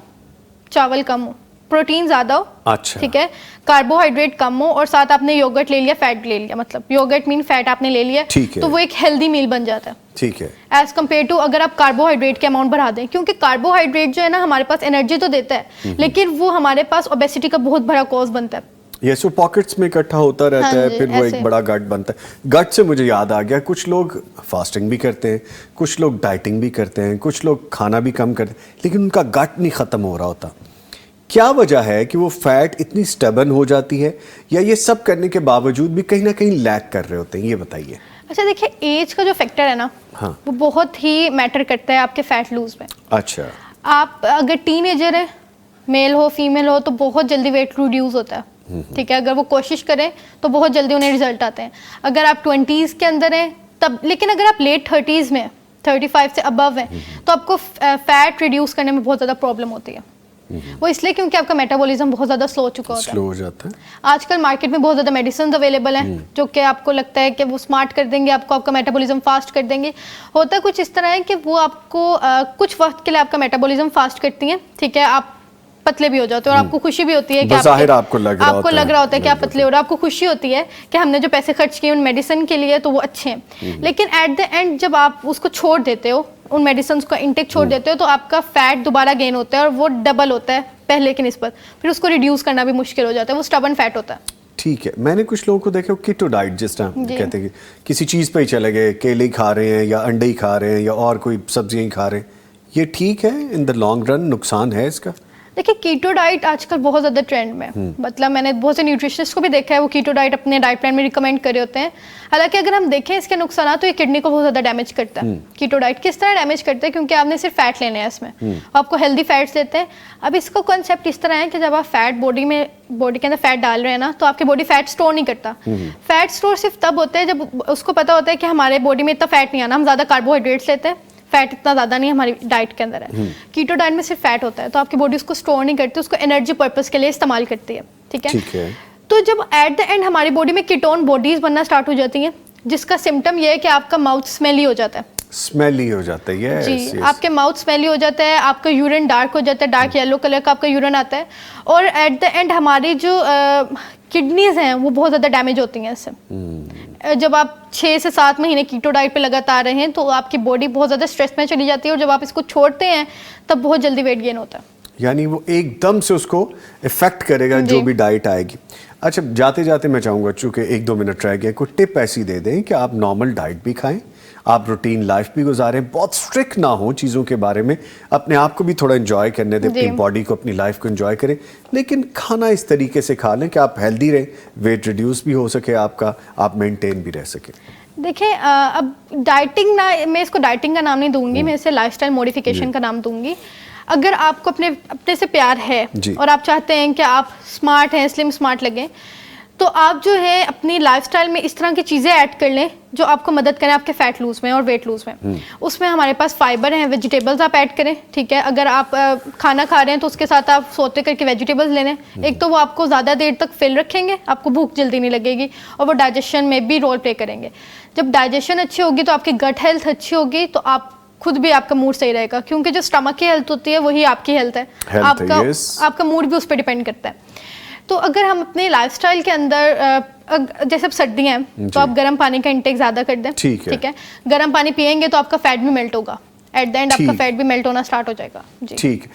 چاول کم ہو, پروٹین زیادہ ہو, اچھا ٹھیک ہے, کاربوہائیڈریٹ کم ہو, اور ساتھ آپ نے یوگرٹ لے لیا, فیٹ لے لیا, مطلب یوگرٹ مین فیٹ آپ نے لے لیا, تو وہ ایک ہیلدی میل بن جاتا ہے. ٹھیک ہے, ایز کمپیئر ٹو اگر آپ کاربوہائیڈریٹ کے اماؤنٹ بڑھا دیں, کیونکہ کاربوہائیڈریٹ جو ہے نا ہمارے پاس انرجی تو دیتا ہے لیکن وہ ہمارے پاس اوبیسٹی کا بہت بڑا کوز بنتا ہے. یس, وہ پاکٹس میں اکٹھا ہوتا رہتا ہے, پھر وہ ایک بڑا گٹ بنتا ہے. گٹ سے مجھے یاد آ گیا, کچھ لوگ فاسٹنگ بھی کرتے ہیں, کچھ لوگ ڈائٹنگ بھی کرتے ہیں, کچھ لوگ کھانا بھی کم کرتے ہیں, لیکن ان کا گٹ نہیں ختم ہو رہا ہوتا. کیا وجہ ہے کہ وہ فیٹ اتنی سٹیبن ہو جاتی ہے, یا یہ سب کرنے کے باوجود بھی کہیں نہ کہیں لیک کر رہے ہوتے ہیں؟ یہ بتائیے. اچھا دیکھیں, ایج کا جو فیکٹر ہے نا وہ بہت ہی میٹر کرتا ہے آپ کے فیٹ لوز میں. اچھا, آپ اگر ٹین ایجر ہیں, میل ہو فیمیل ہو, تو بہت جلدی ویٹ ریڈیوس ہوتا ہے, ٹھیک ہے, اگر وہ کوشش کریں تو بہت جلدی انہیں رزلٹ آتے ہیں. اگر آپ 20s کے اندر ہیں تب, لیکن اگر آپ لیٹ 30s میں 35 سے ابو ہیں تو آپ کو فیٹ ریڈیوس کرنے میں بہت زیادہ پرابلم ہوتی ہے. وہ اس لیے کیونکہ آپ کا میٹابولزم بہت زیادہ سلو چکا ہوتا ہے. سلو ہو جاتا ہے. آج کل مارکیٹ میں بہت زیادہ میڈیسنز اویلیبل ہیں جو کہ آپ کو لگتا ہے کہ وہ اسمارٹ کر دیں گے آپ کو, آپ کا میٹابولزم فاسٹ کر دیں گے. ہوتا ہے کچھ اس طرح ہے کہ وہ آپ کو کچھ وقت کے لیے آپ کا میٹابولزم فاسٹ کرتی ہیں, ٹھیک ہے, آپ پتلے بھی ہو جاتے ہیں اور آپ کو خوشی بھی ہوتی ہے کہ آپ کو لگ رہا ہوتا ہے کہ آپ پتلے ہو رہے, آپ کو خوشی ہوتی ہے کہ ہم نے جو پیسے خرچ کیے ان میڈیسن کے لیے تو وہ اچھے ہیں. لیکن ایٹ دا اینڈ جب آپ اس کو چھوڑ دیتے ہو, ان میڈیسنس کا انٹیک چھوڑ دیتے ہو, تو آپ کا فیٹ دوبارہ گین ہوتا ہے اور وہ ڈبل ہوتا ہے پہلے کی نسبت, پھر اس کو ریڈیوس کرنا بھی مشکل ہو جاتا ہے, وہ اسٹبن فیٹ ہوتا ہے. ٹھیک ہے, میں نے کچھ لوگوں کو دیکھا کیٹو ڈائٹ جس طرح کہتے ہیں کہ کسی چیز پہ ہی چلے گئے, کیلے ہی کھا رہے ہیں یا انڈے ہی کھا رہے ہیں یا اور کوئی سبزیاں ہی کھا رہے ہیں, یہ ٹھیک ہے ان دا لانگ رن؟ نقصان ہے اس کا؟ دیکھیں, کیٹو ڈائٹ آج کل بہت زیادہ ٹرینڈ میں, مطلب میں نے بہت سے نیوٹریشنسٹ کو بھی دیکھا ہے وہ کیٹو ڈائٹ اپنے ڈائٹ پلان میں ریکمینڈ کرے ہوتے ہیں. حالانکہ اگر ہم دیکھیں اس کے نقصانات, تو یہ کڈنی کو بہت زیادہ ڈیمیج کرتا ہے. کیٹو ڈائٹ کس طرح ڈیمیج کرتا ہے, کیونکہ آپ نے صرف فیٹ لینے ہیں اس میں, آپ کو ہیلدی فیٹس دیتے ہیں. اب اس کا کانسیپٹ اس طرح ہے کہ جب آپ فیٹ باڈی کے اندر فیٹ ڈال رہے ہیں نا, تو آپ کی باڈی فیٹ اسٹور نہیں کرتا. فیٹ اسٹور صرف تب ہوتا ہے جب اس کو پتا ہوتا ہے کہ ہمارے باڈی میں اتنا فیٹ نہیں آنا, ہم زیادہ کاربوہائیڈریٹس لیتے ہیں, فیٹ اتنا زیادہ نہیں ہماری ڈائٹ کے اندر ہے. کیٹو ڈائٹ میں صرف فیٹ ہوتا ہے, تو آپ کی باڈی اس کو اسٹور نہیں کرتی, اس کو انرجی پرپز کے لیے استعمال کرتی ہے, ٹھیک ہے. تو جب ایٹ دا اینڈ ہماری باڈی میں کیٹون باڈیز بننا اسٹارٹ ہو جاتی ہیں, جس کا سمٹم یہ ہے کہ آپ کا ماؤتھ اسمیلی ہو جاتا ہے. اسمیلی ہو جاتا ہے جی, آپ کے ماؤتھ اسمیلی ہو جاتا ہے, آپ کا یورین ڈارک ہو جاتا ہے, ڈارک یلو کلر کا آپ کا یورین آتا ہے, اور ایٹ دا اینڈ ہماری جو کڈنیز ہیں وہ بہت زیادہ ڈیمیج ہوتی ہیں اس سے. جب آپ 6 سے 7 مہینے کیٹو ڈائٹ پہ لگاتار رہے ہیں تو آپ کی باڈی بہت زیادہ اسٹریس میں چلی جاتی ہے, اور جب آپ اس کو چھوڑتے ہیں تب بہت جلدی ویٹ گین ہوتا ہے. یعنی وہ ایک دم سے اس کو افیکٹ کرے گا جو بھی ڈائٹ آئے گی. اچھا, جاتے جاتے میں چاہوں گا, چونکہ 1-2 منٹ رہ گئے, کوئی ٹپ ایسی دے دیں کہ آپ نارمل ڈائٹ بھی کھائیں, آپ روٹین لائف بھی گزاریں, بہت اسٹرکٹ نہ ہوں چیزوں کے بارے میں, اپنے آپ کو بھی تھوڑا انجوائے کرنے دیں, اپنی باڈی کو, اپنی لائف کو انجوائے کریں, لیکن کھانا اس طریقے سے کھا لیں کہ آپ ہیلدی رہیں, ویٹ ریڈیوس بھی ہو سکے آپ کا, آپ مینٹین بھی رہ سکیں. دیکھیں, اب ڈائٹنگ میں اس کو ڈائٹنگ کا نام نہیں دوں گی, میں اسے لائف اسٹائل موڈیفیکیشن کا نام دوں گی. اگر آپ کو اپنے سے پیار ہے اور آپ چاہتے ہیں کہ آپ اسمارٹ ہیں, سلم اسمارٹ لگیں, تو آپ جو ہے اپنی لائف اسٹائل میں اس طرح کی چیزیں ایڈ کر لیں جو آپ کو مدد کریں آپ کے فیٹ لوز میں اور ویٹ لوز میں. اس میں ہمارے پاس فائبر ہیں, ویجیٹیبلز آپ ایڈ کریں, ٹھیک ہے. اگر آپ کھانا کھا رہے ہیں تو اس کے ساتھ آپ سوتے کر کے ویجیٹیبلز لے لیں. ایک تو وہ آپ کو زیادہ دیر تک فل رکھیں گے, آپ کو بھوک جلدی نہیں لگے گی, اور وہ ڈائجیشن میں بھی رول پلے کریں گے. جب ڈائجیشن اچھی ہوگی تو آپ کی گٹ ہیلتھ اچھی ہوگی, تو آپ خود بھی آپ کا موڈ صحیح رہے گا, کیونکہ جو اسٹمک کی ہیلتھ ہوتی ہے وہی آپ کی ہیلتھ ہے, آپ کا موڈ بھی اس پہ ڈیپینڈ کرتا ہے. تو اگر ہم اپنے لائف اسٹائل کے اندر جیسے اب سردی ہیں تو آپ گرم پانی کا انٹیک زیادہ کر دیں. ٹھیک ہے. گرم پانی پیئیں گے تو آپ کا فیٹ بھی میلٹ ہوگا, ایٹ دا اینڈ آپ کا فیٹ بھی میلٹ ہونا سٹارٹ ہو جائے گا. جی ٹھیک.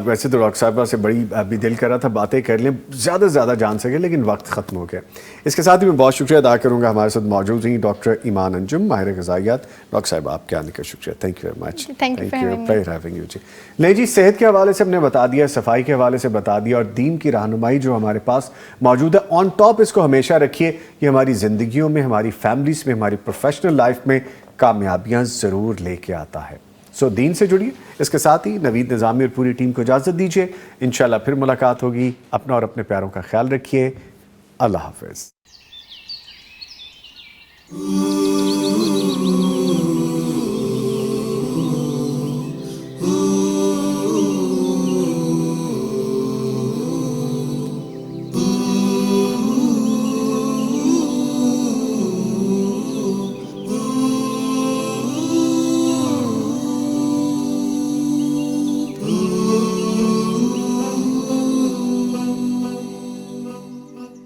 ویسے تو ڈاکٹر صاحبہ سے بڑی ابھی دل کر رہا تھا باتیں کر لیں, زیادہ سے زیادہ جان سکے, لیکن وقت ختم ہو گیا. اس کے ساتھ ہی میں بہت شکریہ ادا کروں گا ہمارے ساتھ موجود ہیں ڈاکٹر ایمان انجم, ماہر غذائیات. ڈاکٹر صاحب آپ کے آنے کا شکریہ, thank you very much. Thank you for having me. جی نہیں جی, صحت کے حوالے سے ہم نے بتا دیا, صفائی کے حوالے سے بتا دیا, اور دین کی رہنمائی جو ہمارے پاس موجود ہے آن ٹاپ, اس کو ہمیشہ رکھیے. یہ ہماری زندگیوں میں, ہماری فیملیز میں, ہماری پروفیشنل لائف میں کامیابیاں ضرور لے کے آتا ہے. سو دین سے جڑیے. اس کے ساتھ ہی نوید نظامی اور پوری ٹیم کو اجازت دیجیے. انشاءاللہ پھر ملاقات ہوگی. اپنا اور اپنے پیاروں کا خیال رکھیے. اللہ حافظ.